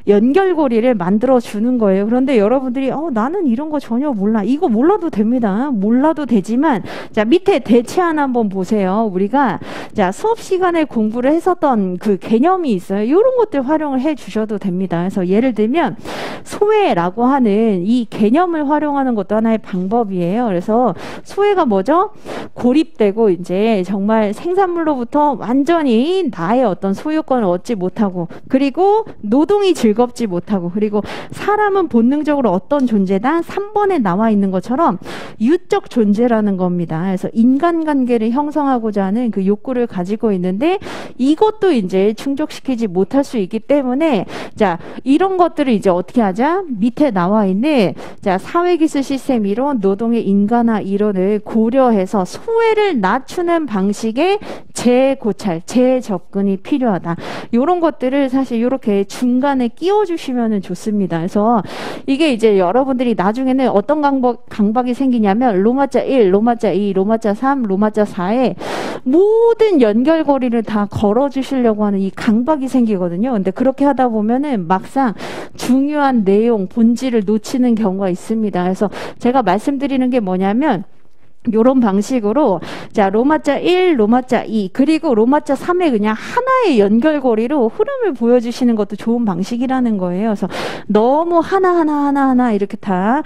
연결고리를 만들어 주는 거예요. 그런데 여러분들이 나는 이런 거 전혀 몰라. 이거 몰라도 됩니다. 몰라도 되지만 자 밑에 대체안 한번 보세요. 우리가 자 수업 시간에 공부를 했었던 그 개념이 있어요. 이런 것들 활용을 해 주셔도 됩니다. 그래서 예를 들면 소외라고 하는 이 개념을 활용하는 것도 하나의 방법이에요. 그래서 소외가 뭐죠? 고립되고 이제 정말 생산물로부터 완전히 나의 어떤 소유권을 얻지 못하고 그리고 노동이 즐겁지 못하고 그리고 사람은 본능적으로 어떤 존재다? 3번에 나와 있는 것처럼 유적 존재라는 겁니다. 그래서 인간관계를 형성하고자 하는 그 욕구를 가지고 있는데 이것도 이제 충족시키지 못할 수 있기 때문에 자 이런 것들을 이제 어떻게 하자? 밑에 나와 있는 자 사회기술 시스템 이론, 노동의 인간화 이론을 고려해서 소외를 낮추는 방식의 재고찰, 재접근이 필요하다. 이런 것들을 사실 이렇게 중간에 끼워주시면 좋습니다. 그래서 이게 이제 여러분들이 나중에는 어떤 강박이 생기냐면 로마자 1, 로마자 2, 로마자 3, 로마자 4에 모든 연결고리를 다 걸어주시려고 하는 이 강박이 생기거든요. 근데 그렇게 하다 보면은 막상 중요한 내용, 본질을 놓치는 경우가 있습니다. 그래서 제가 말씀드리는 게 뭐냐면 요런 방식으로 자 로마자 1, 로마자 2 그리고 로마자 3에 그냥 하나의 연결고리로 흐름을 보여주시는 것도 좋은 방식이라는 거예요. 그래서 너무 하나하나 이렇게 다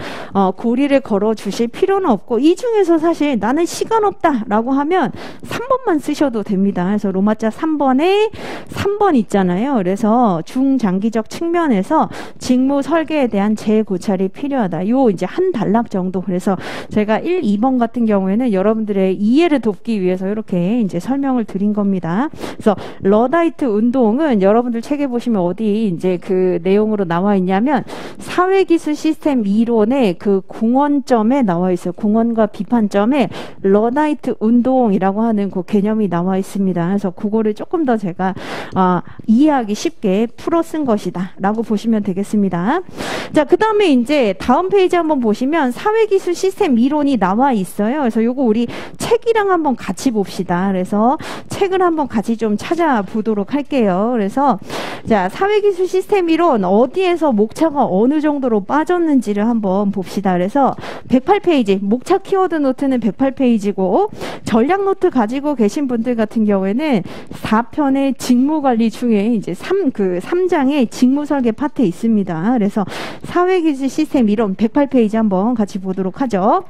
고리를 걸어 주실 필요는 없고 이 중에서 사실 나는 시간 없다 라고 하면 3번만 쓰셔도 됩니다. 그래서 로마자 3번에 3번 있잖아요. 그래서 중장기적 측면에서 직무 설계에 대한 재고찰이 필요하다. 요 이제 한 단락 정도. 그래서 제가 1, 2번 같은 경우에는 여러분들의 이해를 돕기 위해서 이렇게 이제 설명을 드린 겁니다. 그래서 러다이트 운동은 여러분들 책에 보시면 어디 이제 그 내용으로 나와 있냐면 사회기술 시스템 이론의 그 공헌점에 나와 있어요. 공헌과 비판점에 러다이트 운동이라고 하는 그 개념이 나와 있습니다. 그래서 그거를 조금 더 제가 이해하기 쉽게 풀어 쓴 것이다 라고 보시면 되겠습니다. 자, 그 다음에 이제 다음 페이지 한번 보시면 사회기술 시스템 이론이 나와 있어요. 그래서 요거 우리 책이랑 한번 같이 봅시다. 그래서 책을 한번 같이 좀 찾아보도록 할게요. 그래서 자, 사회기술 시스템 이론 어디에서 목차가 어느 정도로 빠졌는지를 한번 봅시다. 그래서 108페이지, 목차 키워드 노트는 108페이지고 전략 노트 가지고 계신 분들 같은 경우에는 4편의 직무관리 중에 이제 3장의 직무설계 파트에 있습니다. 그래서 사회기술 시스템 이론 108페이지 한번 같이 보도록 하죠.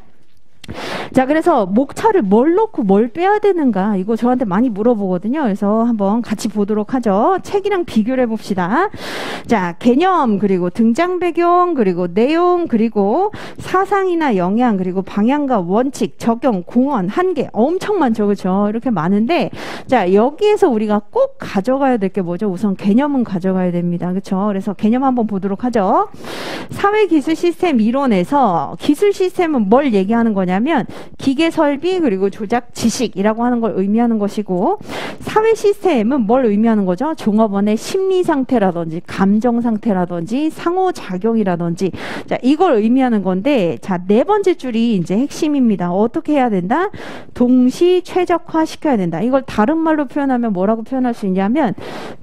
자, 그래서 목차를 뭘 넣고 뭘 빼야 되는가 이거 저한테 많이 물어보거든요. 그래서 한번 같이 보도록 하죠. 책이랑 비교를 해봅시다. 자, 개념 그리고 등장 배경 그리고 내용 그리고 사상이나 영향 그리고 방향과 원칙 적용 공헌 한계 엄청 많죠. 그렇죠? 이렇게 많은데 자, 여기에서 우리가 꼭 가져가야 될 게 뭐죠? 우선 개념은 가져가야 됩니다. 그렇죠? 그래서 개념 한번 보도록 하죠. 사회기술 시스템 이론에서 기술 시스템은 뭘 얘기하는 거냐 뭐냐면 기계 설비 그리고 조작 지식이라고 하는 걸 의미하는 것이고, 사회 시스템은 뭘 의미하는 거죠? 종업원의 심리 상태라든지 감정 상태라든지 상호작용이라든지, 자, 이걸 의미하는 건데, 자, 네 번째 줄이 이제 핵심입니다. 어떻게 해야 된다? 동시 최적화 시켜야 된다. 이걸 다른 말로 표현하면 뭐라고 표현할 수 있냐면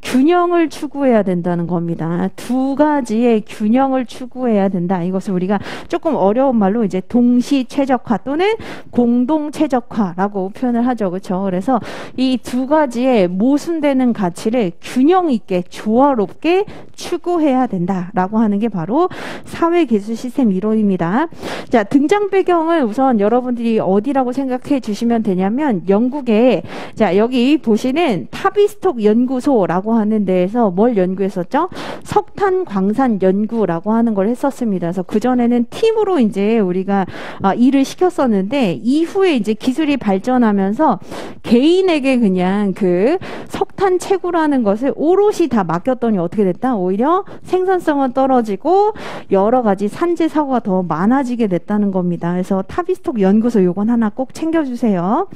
균형을 추구해야 된다는 겁니다. 두 가지의 균형을 추구해야 된다. 이것을 우리가 조금 어려운 말로 이제 동시 최적화 또는 공동 최적화라고 표현을 하죠. 그렇죠? 그래서 이 두 가지의 모순되는 가치를 균형 있게 조화롭게 추구해야 된다라고 하는 게 바로 사회기술 시스템 이론입니다. 자, 등장 배경은 우선 여러분들이 어디라고 생각해 주시면 되냐면 영국에, 자, 여기 보시는 타비스톡 연구소라고 하는 데에서 뭘 연구했었죠? 석탄 광산 연구라고 하는 걸 했었습니다. 그래서 그전에는 팀으로 이제 우리가 일을 시켰었는데, 이후에 이제 기술이 발전하면서 개인에게 그냥 그 석탄 채굴하는 것을 오롯이 다 맡겼더니 어떻게 됐다? 오히려 생산성은 떨어지고 여러 가지 산재 사고가 더 많아지게 됐다는 겁니다. 그래서 타비스톡 연구소 요건 하나 꼭 챙겨주세요.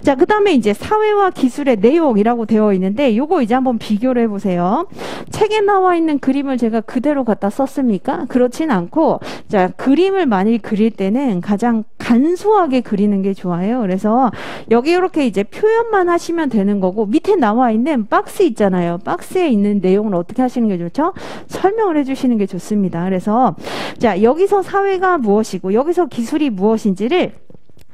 자, 그 다음에 이제 사회와 기술의 내용이라고 되어 있는데, 요거 이제 한번 비교를 해보세요. 책에 나와 있는 그림을 제가 그대로 갖다 썼습니까? 그렇진 않고, 자, 그림을 많이 그릴 때는 가장 간소하게 그리는 게 좋아요. 그래서 여기 이렇게 이제 표현만 하시면 되는 거고, 밑에 나와 있는 박스 있잖아요. 박스에 있는 내용을 어떻게 하시는 게 좋죠? 설명을 해주시는 게 좋습니다. 그래서 자, 여기서 사회가 무엇이고 여기서 기술이 무엇인지를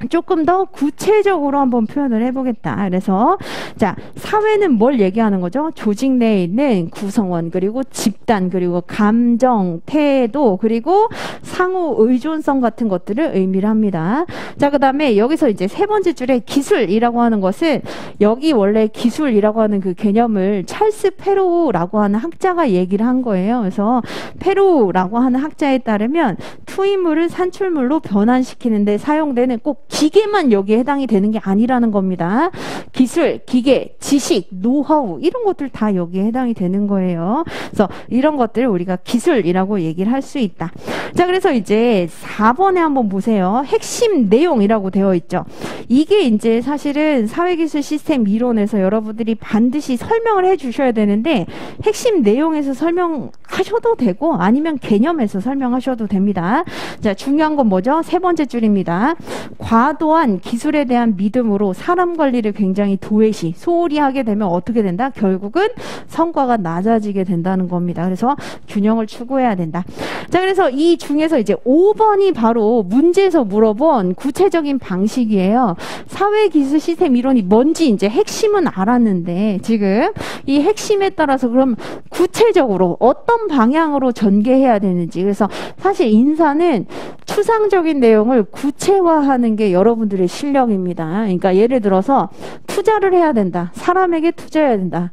조금 더 구체적으로 한번 표현을 해보겠다. 그래서 자, 사회는 뭘 얘기하는 거죠? 조직 내에 있는 구성원, 그리고 집단, 그리고 감정, 태도, 그리고 상호 의존성 같은 것들을 의미를 합니다. 자, 그 다음에 여기서 이제 세 번째 줄에 기술이라고 하는 것은, 여기 원래 기술이라고 하는 그 개념을 찰스 페로우라고 하는 학자가 얘기를 한 거예요. 그래서 페로우라고 하는 학자에 따르면 투입물을 산출물로 변환시키는데 사용되는 꼭 기계만 여기에 해당이 되는 게 아니라는 겁니다. 기술, 기계, 지식, 노하우 이런 것들 다 여기에 해당이 되는 거예요. 그래서 이런 것들을 우리가 기술이라고 얘기를 할 수 있다. 자, 그래서 이제 4번에 한번 보세요. 핵심 내용이라고 되어 있죠. 이게 이제 사실은 사회기술 시스템 이론에서 여러분들이 반드시 설명을 해 주셔야 되는데, 핵심 내용에서 설명하셔도 되고 아니면 개념에서 설명하셔도 됩니다. 자, 중요한 건 뭐죠? 세 번째 줄입니다. 과도한 기술에 대한 믿음으로 사람 관리를 굉장히 도외시, 소홀히 하게 되면 어떻게 된다? 결국은 성과가 낮아지게 된다는 겁니다. 그래서 균형을 추구해야 된다. 자, 그래서 이 중에서 이제 5번이 바로 문제에서 물어본 구체적인 방식이에요. 사회기술 시스템 이론이 뭔지 이제 핵심은 알았는데, 지금 이 핵심에 따라서 그럼 구체적으로 어떤 방향으로 전개해야 되는지. 그래서 사실 인사는 추상적인 내용을 구체화하는 게 여러분들의 실력입니다. 그러니까 예를 들어서 투자를 해야 된다. 사람에게 투자해야 된다.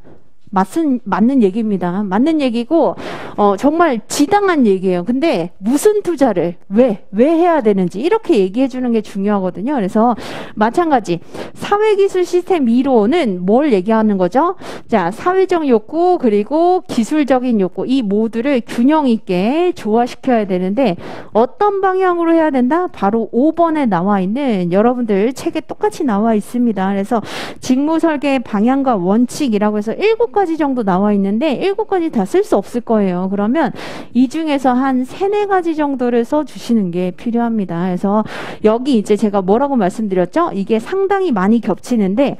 맞는 얘기입니다. 맞는 얘기고, 정말 지당한 얘기예요. 근데 무슨 투자를 왜 해야 되는지 이렇게 얘기해 주는 게 중요하거든요. 그래서 마찬가지 사회기술 시스템 이론은 뭘 얘기하는 거죠? 자, 사회적 욕구 그리고 기술적인 욕구, 이 모두를 균형 있게 조화시켜야 되는데 어떤 방향으로 해야 된다? 바로 5번에 나와 있는, 여러분들 책에 똑같이 나와 있습니다. 그래서 직무 설계의 방향과 원칙이라고 해서 7가지 정도 나와 있는데 7가지 다 쓸 수 없을 거예요. 그러면 이 중에서 한 3-4가지 정도를 써주시는 게 필요합니다. 그래서 여기 이제 제가 뭐라고 말씀드렸죠? 이게 상당히 많이 겹치는데,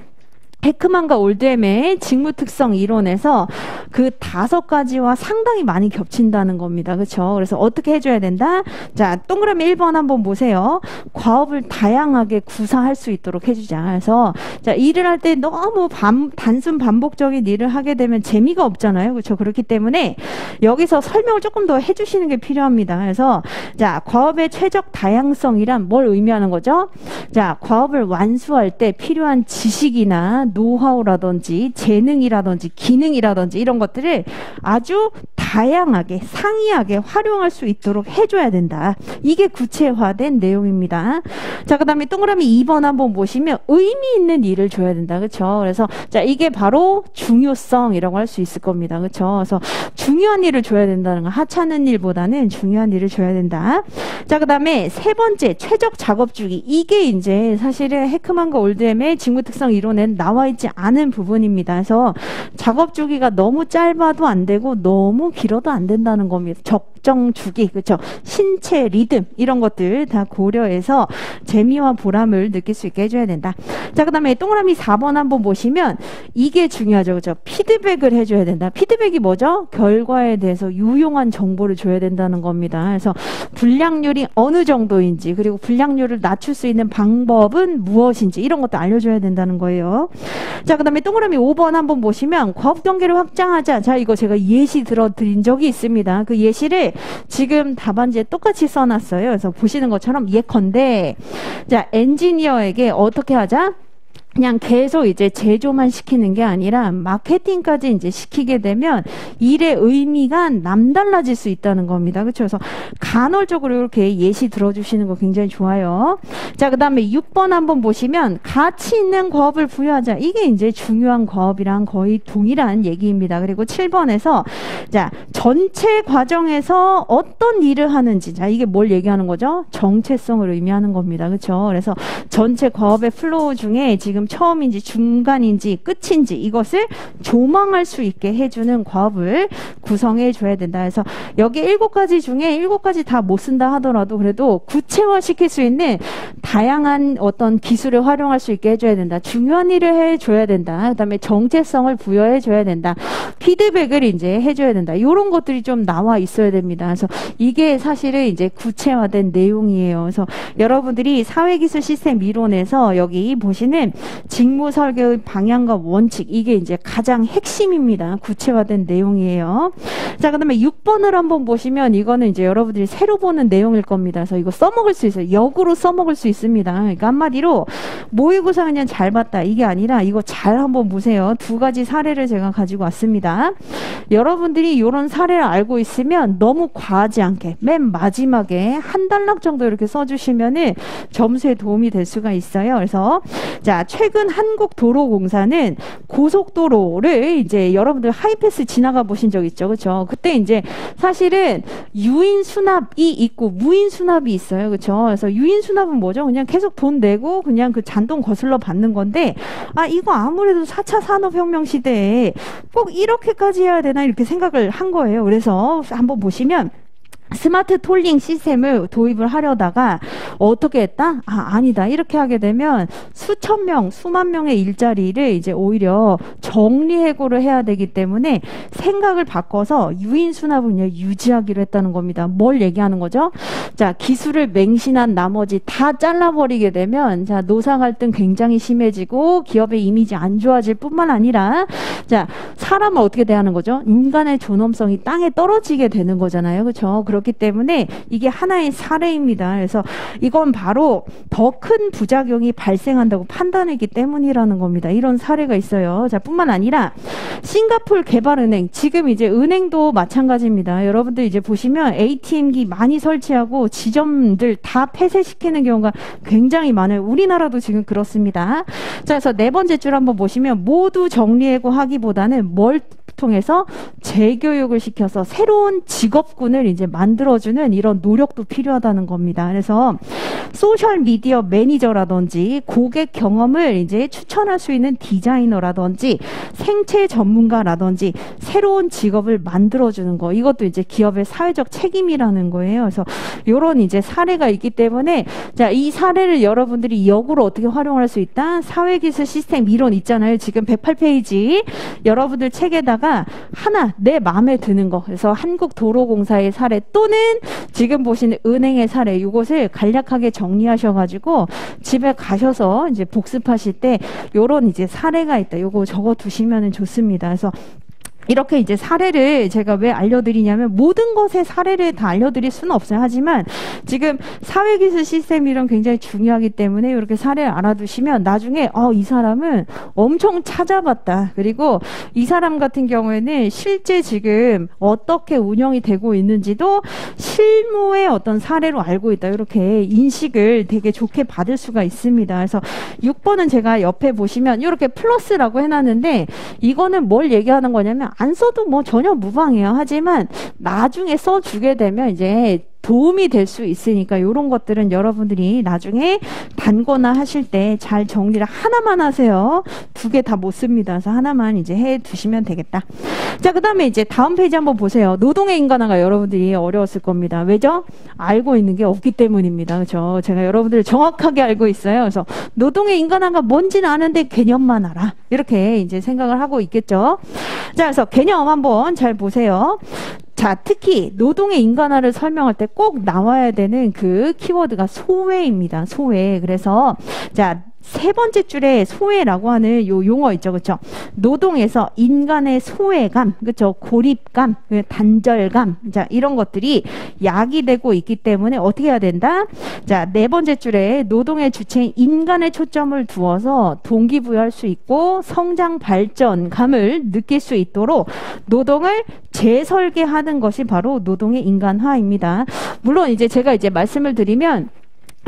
헤크만과 올드햄의 직무 특성 이론에서 그 5가지와 상당히 많이 겹친다는 겁니다. 그렇죠? 그래서 어떻게 해줘야 된다? 자, 동그라미 1번 한번 보세요. 과업을 다양하게 구사할 수 있도록 해주자. 그래서 자, 일을 할 때 너무 단순 반복적인 일을 하게 되면 재미가 없잖아요. 그렇죠? 그렇기 때문에 여기서 설명을 조금 더 해주시는 게 필요합니다. 그래서 자, 과업의 최적 다양성이란 뭘 의미하는 거죠? 자, 과업을 완수할 때 필요한 지식이나 노하우라든지 재능이라든지 기능이라든지 이런 것들을 아주 다양하게 상이하게 활용할 수 있도록 해줘야 된다. 이게 구체화된 내용입니다. 자, 그 다음에 동그라미 2번 한번 보시면 의미 있는 일을 줘야 된다. 그쵸? 그래서 자, 이게 바로 중요성이라고 할 수 있을 겁니다. 그쵸? 그래서 중요한 일을 줘야 된다는 거, 하찮은 일보다는 중요한 일을 줘야 된다. 자, 그 다음에 세 번째 최적 작업 주기. 이게 이제 사실은 해크만과 올드햄의 직무특성 이론에는 나와 있지 않은 부분입니다. 그래서 작업 주기가 너무 짧아도 안 되고 너무 길어도 안 된다는 겁니다. 적정 주기, 그렇죠? 신체 리듬 이런 것들 다 고려해서 재미와 보람을 느낄 수 있게 해줘야 된다. 자, 그 다음에 동그라미 4번 한번 보시면 이게 중요하죠, 그렇죠? 피드백을 해줘야 된다. 피드백이 뭐죠? 결과에 대해서 유용한 정보를 줘야 된다는 겁니다. 그래서 불량률이 어느 정도인지, 그리고 불량률을 낮출 수 있는 방법은 무엇인지 이런 것도 알려줘야 된다는 거예요. 자, 그 다음에 동그라미 5번 한번 보시면 과업 경계를 확장하자. 자, 이거 제가 예시 들어드린 적이 있습니다. 그 예시를 지금 답안지에 똑같이 써놨어요. 그래서 보시는 것처럼 예컨대, 자, 엔지니어에게 어떻게 하자? 그냥 계속 이제 제조만 시키는 게 아니라 마케팅까지 이제 시키게 되면 일의 의미가 남달라질 수 있다는 겁니다. 그렇죠? 그래서 간헐적으로 이렇게 예시 들어주시는 거 굉장히 좋아요. 자, 그 다음에 6번 한번 보시면 가치 있는 과업을 부여하자. 이게 이제 중요한 과업이랑 거의 동일한 얘기입니다. 그리고 7번에서 자, 전체 과정에서 어떤 일을 하는지, 자, 이게 뭘 얘기하는 거죠? 정체성을 의미하는 겁니다. 그렇죠? 그래서 전체 과업의 플로우 중에 지금 처음인지 중간인지 끝인지 이것을 조망할 수 있게 해주는 과업을 구성해 줘야 된다. 그래서 여기 7가지 중에 7가지 다 못 쓴다 하더라도 그래도 구체화시킬 수 있는 다양한 어떤 기술을 활용할 수 있게 해줘야 된다. 중요한 일을 해줘야 된다. 그 다음에 정체성을 부여해 줘야 된다. 피드백을 이제 해줘야 된다. 이런 것들이 좀 나와 있어야 됩니다. 그래서 이게 사실은 이제 구체화된 내용이에요. 그래서 여러분들이 사회기술 시스템 이론에서 여기 보시는 직무 설계의 방향과 원칙, 이게 이제 가장 핵심입니다. 구체화된 내용이에요. 자, 그 다음에 6번을 한번 보시면 이거는 이제 여러분들이 새로 보는 내용일 겁니다. 그래서 이거 써먹을 수 있어요. 역으로 써먹을 수 있습니다. 그러니까 한마디로 모의고사 그냥 잘 봤다 이게 아니라 이거 잘 한번 보세요. 2가지 사례를 제가 가지고 왔습니다. 여러분들이 이런 사례를 알고 있으면 너무 과하지 않게 맨 마지막에 한 단락 정도 이렇게 써주시면은 점수에 도움이 될 수가 있어요. 그래서 자, 최근 한국도로공사는 고속도로를 이제 여러분들 하이패스 지나가 보신 적 있죠, 그렇죠? 그때 이제 사실은 유인 수납이 있고 무인 수납이 있어요, 그렇죠? 그래서 유인 수납은 뭐죠? 그냥 계속 돈 내고 그냥 그 잔돈 거슬러 받는 건데, 아, 이거 아무래도 4차 산업혁명 시대에 꼭 이렇게까지 해야 되나 이렇게 생각을 한 거예요. 그래서 한번 보시면. 스마트 톨링 시스템을 도입을 하려다가 어떻게 했다? 아, 아니다. 이렇게 하게 되면 수천 명, 수만 명의 일자리를 이제 오히려 정리해고를 해야 되기 때문에 생각을 바꿔서 유인 수납을 그냥 유지하기로 했다는 겁니다. 뭘 얘기하는 거죠? 자, 기술을 맹신한 나머지 다 잘라버리게 되면 자, 노사 갈등 굉장히 심해지고 기업의 이미지 안 좋아질 뿐만 아니라 자, 사람을 어떻게 대하는 거죠? 인간의 존엄성이 땅에 떨어지게 되는 거잖아요. 그렇죠? 그렇기 때문에 이게 하나의 사례입니다. 그래서 이건 바로 더 큰 부작용이 발생한다고 판단했기 때문이라는 겁니다. 이런 사례가 있어요. 자, 뿐만 아니라 싱가포르 개발은행, 지금 이제 은행도 마찬가지입니다. 여러분들 이제 보시면 ATM기 많이 설치하고 지점들 다 폐쇄시키는 경우가 굉장히 많아요. 우리나라도 지금 그렇습니다. 자, 그래서 4번째 줄 한번 보시면 모두 정리해고 하기보다는 뭘 통해서 재교육을 시켜서 새로운 직업군을 이제 만들어주는 이런 노력도 필요하다는 겁니다. 그래서 소셜미디어 매니저라든지 고객 경험을 이제 추천할 수 있는 디자이너라든지 생체 전문가라든지 새로운 직업을 만들어주는 거, 이것도 이제 기업의 사회적 책임이라는 거예요. 그래서 이런 이제 사례가 있기 때문에 자, 이 사례를 여러분들이 역으로 어떻게 활용할 수 있다? 사회기술 시스템 이론 있잖아요. 지금 108페이지 여러분들 책에다가 하나 내 마음에 드는 거, 그래서 한국도로공사의 사례 또는 지금 보시는 은행의 사례, 이것을 간략하게 정리하셔가지고 집에 가셔서 이제 복습하실 때 요런 이제 사례가 있다, 요거 적어 두시면 좋습니다. 그래서 이렇게 이제 사례를 제가 왜 알려드리냐면 모든 것의 사례를 다 알려드릴 수는 없어요. 하지만 지금 사회기술 시스템 이런 굉장히 중요하기 때문에 이렇게 사례를 알아두시면 나중에 이 사람은 엄청 찾아봤다. 그리고 이 사람 같은 경우에는 실제 지금 어떻게 운영이 되고 있는지도 실무의 어떤 사례로 알고 있다. 이렇게 인식을 되게 좋게 받을 수가 있습니다. 그래서 6번은 제가 옆에 보시면 이렇게 플러스라고 해놨는데 이거는 뭘 얘기하는 거냐면 안 써도 뭐 전혀 무방해요. 하지만 나중에 써주게 되면 이제 도움이 될 수 있으니까 이런 것들은 여러분들이 나중에 단거나 하실 때 잘 정리를 하나만 하세요. 2개 다 못 씁니다. 그래서 하나만 이제 해 두시면 되겠다. 자, 그 다음에 이제 다음 페이지 한번 보세요. 노동의 인간화가 여러분들이 어려웠을 겁니다. 왜죠? 알고 있는 게 없기 때문입니다. 그렇죠? 제가 여러분들을 정확하게 알고 있어요. 그래서 노동의 인간화가 뭔지는 아는데 개념만 알아. 이렇게 이제 생각을 하고 있겠죠. 자, 그래서 개념 한번 잘 보세요. 자, 특히 노동의 인간화를 설명할 때 꼭 나와야 되는 그 키워드가 소외입니다. 소외. 그래서 자, 3번째 줄에 소외라고 하는 요 용어 있죠. 그렇죠? 노동에서 인간의 소외감, 그렇죠? 고립감, 단절감, 자, 이런 것들이 야기되고 있기 때문에 어떻게 해야 된다? 자, 4번째 줄에 노동의 주체인 인간의 초점을 두어서 동기부여할 수 있고 성장 발전감을 느낄 수 있도록 노동을 재설계하는 것이 바로 노동의 인간화입니다. 물론 이제 제가 이제 말씀을 드리면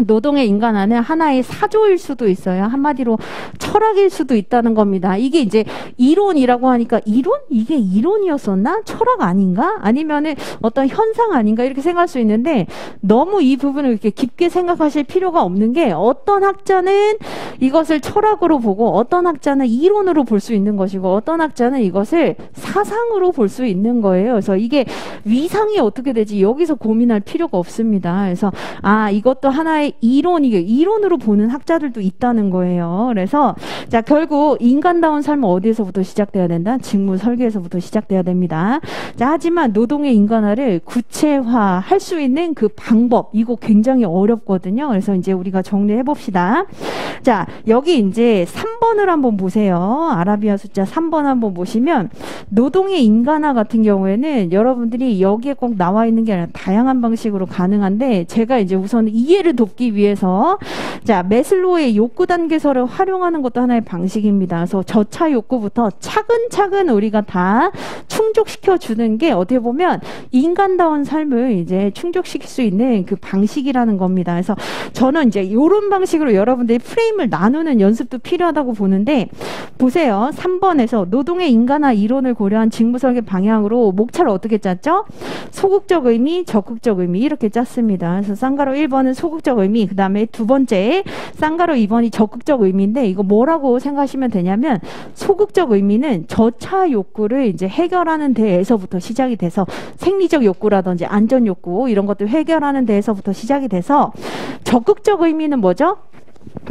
노동의 인간화는 하나의 사조일 수도 있어요. 한마디로 철학일 수도 있다는 겁니다. 이게 이제 이론이라고 하니까 이론? 이게 이론이었었나? 철학 아닌가? 아니면은 어떤 현상 아닌가? 이렇게 생각할 수 있는데 너무 이 부분을 이렇게 깊게 생각하실 필요가 없는 게 어떤 학자는 이것을 철학으로 보고 어떤 학자는 이론으로 볼 수 있는 것이고 어떤 학자는 이것을 사상으로 볼 수 있는 거예요. 그래서 이게 위상이 어떻게 되지? 여기서 고민할 필요가 없습니다. 그래서 이것도 하나의 이론으로 보는 학자들도 있다는 거예요. 그래서 자, 결국 인간다운 삶은 어디에서부터 시작돼야 된다? 직무 설계에서부터 시작돼야 됩니다. 자, 하지만 노동의 인간화를 구체화할 수 있는 그 방법, 이거 굉장히 어렵거든요. 그래서 이제 우리가 정리해 봅시다. 자, 여기 이제 3번을 한번 보세요. 아라비아 숫자 3번 한번 보시면 노동의 인간화 같은 경우에는 여러분들이 여기에 꼭 나와 있는 게 아니라 다양한 방식으로 가능한데 제가 이제 우선 이해를 돕기 위해서 자, 매슬로우의 욕구 단계설을 활용하는 것도 하나의 방식입니다. 그래서 저차 욕구부터 차근차근 우리가 다 충족시켜 주는 게 어떻게 보면 인간다운 삶을 이제 충족시킬 수 있는 그 방식이라는 겁니다. 그래서 저는 이제 이런 방식으로 여러분들이 프레임을 나누는 연습도 필요하다고 보는데 보세요. 3번에서 노동의 인간화 이론을 고려한 직무설계 방향으로 목차를 어떻게 짰죠? 소극적 의미, 적극적 의미 이렇게 짰습니다. 그래서 쌍가로 1번은 소극적 의미, 그 다음에 두 번째 쌍가로 2번이 적극적 의미인데 이거 뭐라고 생각하시면 되냐면 소극적 의미는 저차 욕구를 이제 해결하는 데에서부터 시작이 돼서 생리적 욕구라든지 안전 욕구 이런 것들 해결하는 데에서부터 시작이 돼서 적극적 의미는 뭐죠?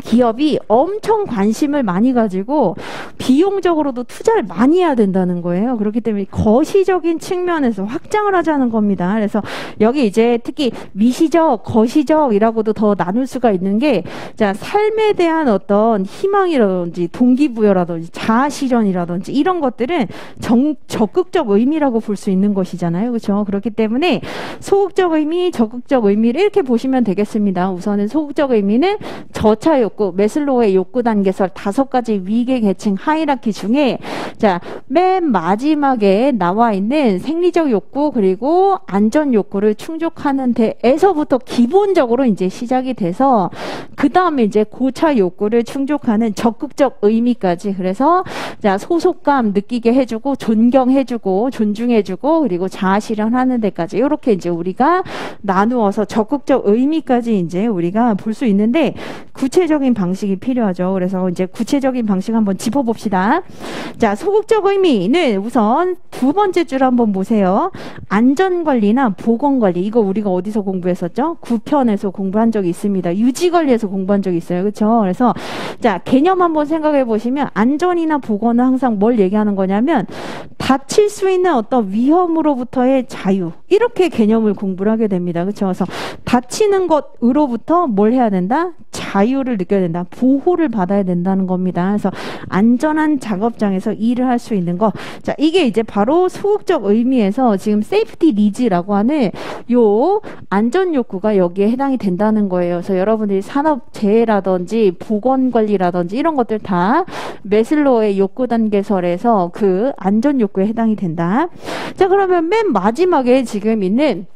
기업이 엄청 관심을 많이 가지고 비용적으로도 투자를 많이 해야 된다는 거예요. 그렇기 때문에 거시적인 측면에서 확장을 하자는 겁니다. 그래서 여기 이제 특히 미시적, 거시적이라고도 더 나눌 수가 있는 게 자, 삶에 대한 어떤 희망이라든지 동기부여라든지 자아실현이라든지 이런 것들은 적극적 의미라고 볼 수 있는 것이잖아요. 그렇죠? 그렇기 때문에 소극적 의미, 적극적 의미를 이렇게 보시면 되겠습니다. 우선은 소극적 의미는 저차 욕구, 매슬로우의 욕구 단계설 5가지 위계 계층 하이라키 중에 자, 맨 마지막에 나와 있는 생리적 욕구 그리고 안전 욕구를 충족하는 데에서부터 기본적으로 이제 시작이 돼서 그 다음에 이제 고차 욕구를 충족하는 적극적 의미까지 그래서 자, 소속감 느끼게 해주고 존경해주고 존중해주고 그리고 자아 실현하는 데까지 이렇게 이제 우리가 나누어서 적극적 의미까지 이제 우리가 볼 수 있는데 구체적인 방식이 필요하죠. 그래서 이제 구체적인 방식 한번 짚어봅시다. 자, 소극적 의미는 우선 두 번째 줄 한번 보세요. 안전관리나 보건관리 이거 우리가 어디서 공부했었죠? 9편에서 공부한 적이 있습니다. 유지관리에서 공부한 적이 있어요. 그렇죠? 그래서 자, 개념 한번 생각해 보시면 안전이나 보건은 항상 뭘 얘기하는 거냐면 다칠 수 있는 어떤 위험으로부터의 자유 이렇게 개념을 공부를 하게 됩니다. 그렇죠? 그래서 다치는 것으로부터 뭘 해야 된다? 자유를 느껴야 된다. 보호를 받아야 된다는 겁니다. 그래서 안전한 작업장에서 일을 할 수 있는 거. 자, 이게 이제 바로 소극적 의미에서 지금 세이프티 니즈라고 하는 요 안전 욕구가 여기에 해당이 된다는 거예요. 그래서 여러분들이 산업재해라든지 보건관리라든지 이런 것들 다 매슬로우의 욕구 단계설에서 그 안전 욕구에 해당이 된다. 자, 그러면 맨 마지막에 지금 있는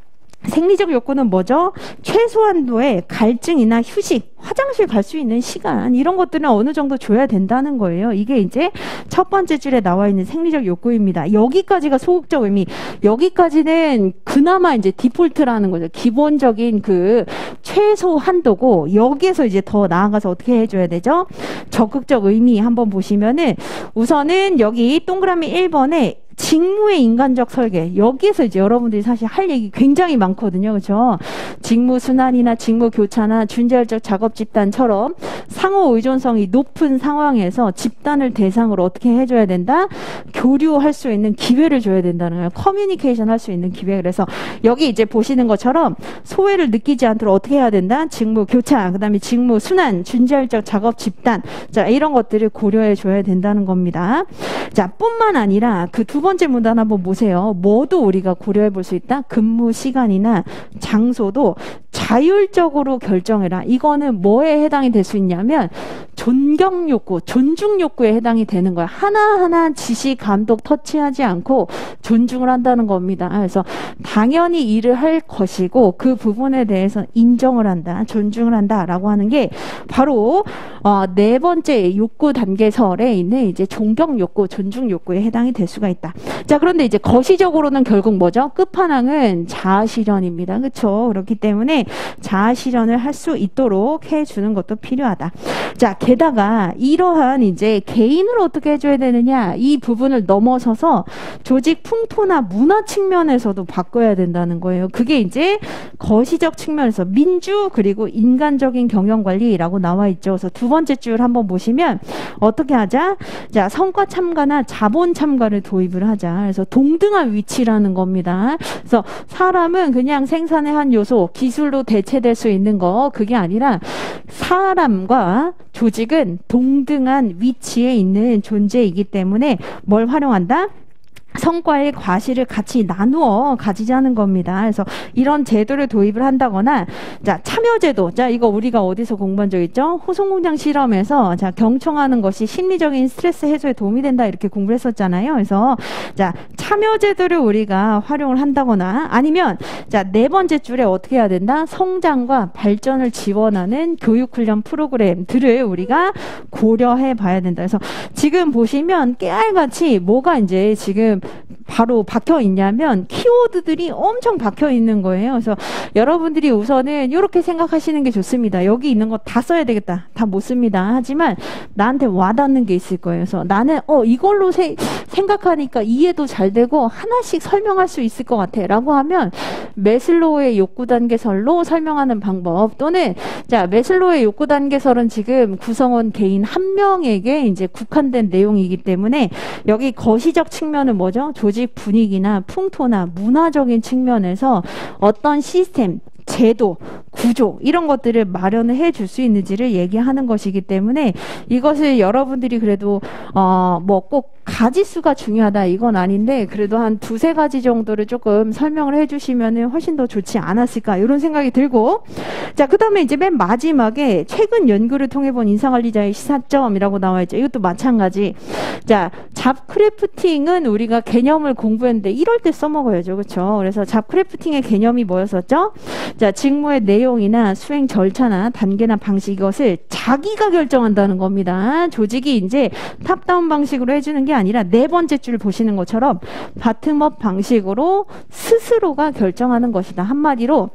생리적 욕구는 뭐죠? 최소한도의 갈증이나 휴식, 화장실 갈 수 있는 시간, 이런 것들은 어느 정도 줘야 된다는 거예요. 이게 이제 첫 번째 줄에 나와 있는 생리적 욕구입니다. 여기까지가 소극적 의미. 여기까지는 그나마 이제 디폴트라는 거죠. 기본적인 그 최소 한도고, 여기에서 이제 더 나아가서 어떻게 해줘야 되죠? 적극적 의미 한번 보시면은 우선은 여기 동그라미 1번에 직무의 인간적 설계, 여기에서 이제 여러분들이 사실 할 얘기 굉장히 많거든요. 그렇죠? 직무 순환이나 직무 교차나 준자율적 작업 집단처럼 상호 의존성이 높은 상황에서 집단을 대상으로 어떻게 해줘야 된다? 교류할 수 있는 기회를 줘야 된다는 거예요. 커뮤니케이션 할 수 있는 기회. 그래서 여기 이제 보시는 것처럼 소외를 느끼지 않도록 어떻게 해야 된다? 직무 교차, 그 다음에 직무 순환, 준자율적 작업 집단, 자, 이런 것들을 고려해 줘야 된다는 겁니다. 자, 뿐만 아니라 그 두 번째 문단 한번 보세요. 뭐도 우리가 고려해 볼 수 있다? 근무 시간이나 장소도 자율적으로 결정해라. 이거는 뭐에 해당이 될 수 있냐면 존경 욕구, 존중 욕구에 해당이 되는 거야. 하나하나 지시, 감독, 터치하지 않고 존중을 한다는 겁니다. 그래서 당연히 일을 할 것이고 그 부분에 대해서 인정을 한다, 존중을 한다라고 하는 게 바로 네 번째 욕구 단계설에 있는 이제 존경 욕구, 존중 욕구에 해당이 될 수가 있다. 자, 그런데 이제 거시적으로는 결국 뭐죠? 끝판왕은 자아 실현입니다. 그렇죠? 그렇기 때문에 자아 실현을 할 수 있도록 해주는 것도 필요하다. 자, 게다가 이러한 이제 개인을 어떻게 해줘야 되느냐, 이 부분을 넘어서서 조직 풍토나 문화 측면에서도 바꿔야 된다는 거예요. 그게 이제 거시적 측면에서 민주 그리고 인간적인 경영관리라고 나와 있죠. 그래서 두 번째 줄 한번 보시면 어떻게 하자? 자, 성과 참가나 자본 참가를 도입을 하자. 그래서 동등한 위치라는 겁니다. 그래서 사람은 그냥 생산의 한 요소, 기술로 대체될 수 있는 거, 그게 아니라 사람과 조직은 동등한 위치에 있는 존재이기 때문에 뭘 활용한다? 성과의 과실을 같이 나누어 가지자는 겁니다. 그래서 이런 제도를 도입을 한다거나, 자, 참여제도. 자, 이거 우리가 어디서 공부한 적 있죠? 호송공장 실험에서, 자, 경청하는 것이 심리적인 스트레스 해소에 도움이 된다, 이렇게 공부를 했었잖아요. 그래서, 자, 참여제도를 우리가 활용을 한다거나, 아니면, 자, 네 번째 줄에 어떻게 해야 된다? 성장과 발전을 지원하는 교육훈련 프로그램들을 우리가 고려해 봐야 된다. 그래서 지금 보시면 깨알같이 뭐가 이제 지금 바로 박혀 있냐면 키워드들이 엄청 박혀 있는 거예요. 그래서 여러분들이 우선은 이렇게 생각하시는 게 좋습니다. 여기 있는 거 다 써야 되겠다. 다 못 씁니다. 하지만 나한테 와닿는 게 있을 거예요. 그래서 나는 이걸로 생각하니까 이해도 잘 되고 하나씩 설명할 수 있을 것 같아 라고 하면 매슬로우의 욕구 단계설로 설명하는 방법, 또는 자, 매슬로우의 욕구 단계설은 지금 구성원 개인 한 명에게 이제 국한된 내용이기 때문에 여기 거시적 측면은 뭐죠? 조직 분위기나 풍토나 문화적인 측면에서 어떤 시스템, 제도, 구조, 이런 것들을 마련을 해줄 수 있는지를 얘기하는 것이기 때문에 이것을 여러분들이 그래도 뭐 꼭 가지수가 중요하다 이건 아닌데 그래도 한 두세 가지 정도를 조금 설명을 해주시면 훨씬 더 좋지 않았을까, 이런 생각이 들고, 자, 그 다음에 이제 맨 마지막에 최근 연구를 통해 본 인사관리자의 시사점이라고 나와 있죠. 이것도 마찬가지. 자, 잡크래프팅은 우리가 개념을 공부했는데 이럴 때 써먹어야죠. 그렇죠? 그래서 잡크래프팅의 개념이 뭐였었죠? 자, 직무의 내용이나 수행 절차나 단계나 방식, 이것을 자기가 결정한다는 겁니다. 조직이 이제 탑다운 방식으로 해주는 게 아니라 네 번째 줄 보시는 것처럼 바텀업 방식으로 스스로가 결정하는 것이다. 한마디로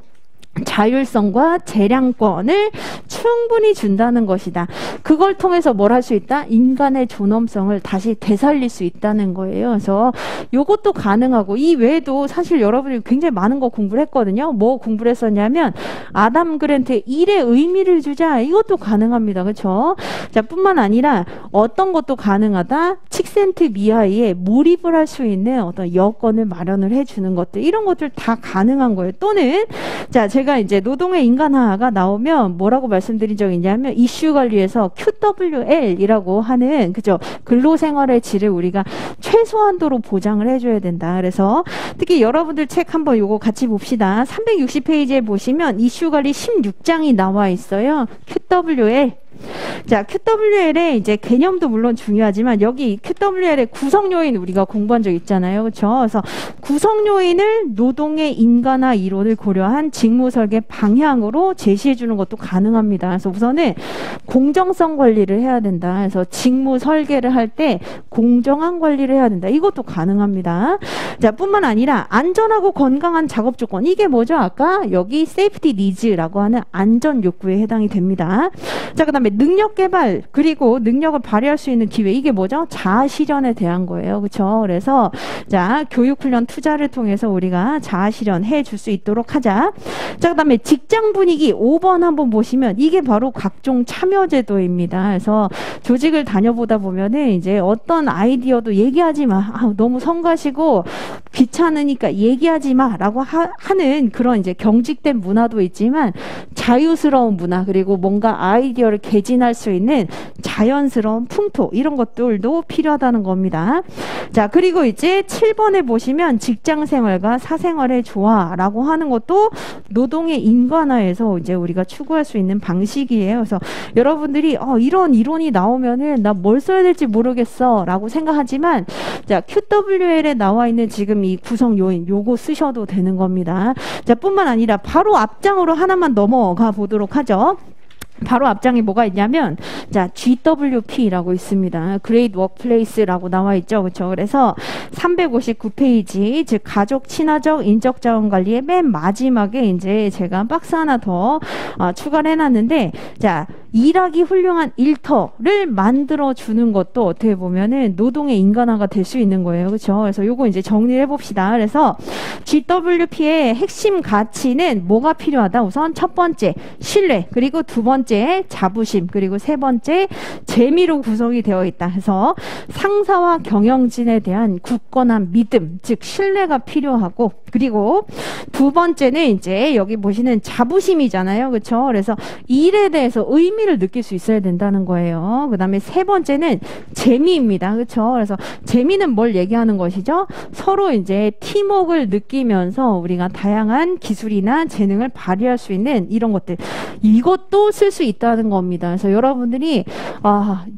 자율성과 재량권을 충분히 준다는 것이다. 그걸 통해서 뭘 할 수 있다? 인간의 존엄성을 다시 되살릴 수 있다는 거예요. 그래서 요것도 가능하고, 이 외에도 사실 여러분이 굉장히 많은 거 공부를 했거든요. 뭐 공부를 했었냐면 아담 그랜트의 일에 의미를 주자, 이것도 가능합니다. 그렇죠? 자, 뿐만 아니라 어떤 것도 가능하다? 칙센트 미하에 몰입을 할 수 있는 어떤 여건을 마련을 해주는 것들, 이런 것들 다 가능한 거예요. 또는 자, 제가 저희가 이제 노동의 인간화가 나오면 뭐라고 말씀드린 적이 있냐면 이슈 관리에서 QWL이라고 하는 그죠? 근로생활의 질을 우리가 최소한도로 보장을 해줘야 된다. 그래서 특히 여러분들 책 한번 요거 같이 봅시다. 360페이지에 보시면 이슈 관리 16장이 나와 있어요. QWL. 자, QWL의 이제 개념도 물론 중요하지만 여기 QWL의 구성 요인 우리가 공부한 적 있잖아요. 그렇죠? 그래서 구성 요인을 노동의 인간화 이론을 고려한 직무 설계 방향으로 제시해 주는 것도 가능합니다. 그래서 우선은 공정성 관리를 해야 된다. 그래서 직무 설계를 할 때 공정한 관리를 해야 된다. 이것도 가능합니다. 자, 뿐만 아니라 안전하고 건강한 작업 조건. 이게 뭐죠? 아까 여기 세이프티 니즈라고 하는 안전 욕구에 해당이 됩니다. 자, 그다음에 능력 개발 그리고 능력을 발휘할 수 있는 기회 이게 뭐죠? 자아 실현에 대한 거예요. 그렇죠? 그래서 자, 교육 훈련 투자를 통해서 우리가 자아 실현해 줄 수 있도록 하자. 자, 그다음에 직장 분위기 5번 한번 보시면 이게 바로 각종 참여 제도입니다. 그래서 조직을 다녀보다 보면은 이제 어떤 아이디어도 얘기하지 마. 아, 너무 성가시고 귀찮으니까 얘기하지 마라고 하는 그런 이제 경직된 문화도 있지만 자유스러운 문화 그리고 뭔가 아이디어를 개진할 수 있는 자연스러운 풍토 이런 것들도 필요하다는 겁니다. 자, 그리고 이제 7번에 보시면 직장생활과 사생활의 조화라고 하는 것도 노동의 인간화에서 이제 우리가 추구할 수 있는 방식이에요. 그래서 여러분들이 이런 이론이 나오면은 나 뭘 써야 될지 모르겠어 라고 생각하지만 자, QWL에 나와 있는 지금 이 구성 요인 요거 쓰셔도 되는 겁니다. 자, 뿐만 아니라 바로 앞장으로 하나만 넘어가 보도록 하죠. 바로 앞장에 뭐가 있냐면 자, GWP라고 있습니다. Great Workplace라고 나와 있죠. 그렇죠? 그래서 359페이지 즉 가족 친화적 인적 자원 관리의 맨 마지막에 이제 제가 박스 하나 더 추가를 해놨는데 자, 일하기 훌륭한 일터를 만들어 주는 것도 어떻게 보면은 노동의 인간화가 될 수 있는 거예요. 그렇죠? 그래서 요거 이제 정리를 해봅시다. 그래서 GWP의 핵심 가치는 뭐가 필요하다? 우선 첫 번째 신뢰 그리고 두 번째 자부심 그리고 세 번째 재미로 구성이 되어 있다. 그래서 상사와 경영진에 대한 굳건한 믿음 즉 신뢰가 필요하고 그리고 두 번째는 이제 여기 보시는 자부심이잖아요. 그렇죠? 그래서 일에 대해서 의미를 느낄 수 있어야 된다는 거예요. 그 다음에 세 번째는 재미입니다. 그렇죠? 그래서 재미는 뭘 얘기하는 것이죠? 서로 이제 팀워크를 느끼면서 우리가 다양한 기술이나 재능을 발휘할 수 있는 이런 것들 이것도 쓸 수 있다는 겁니다. 그래서 여러분들이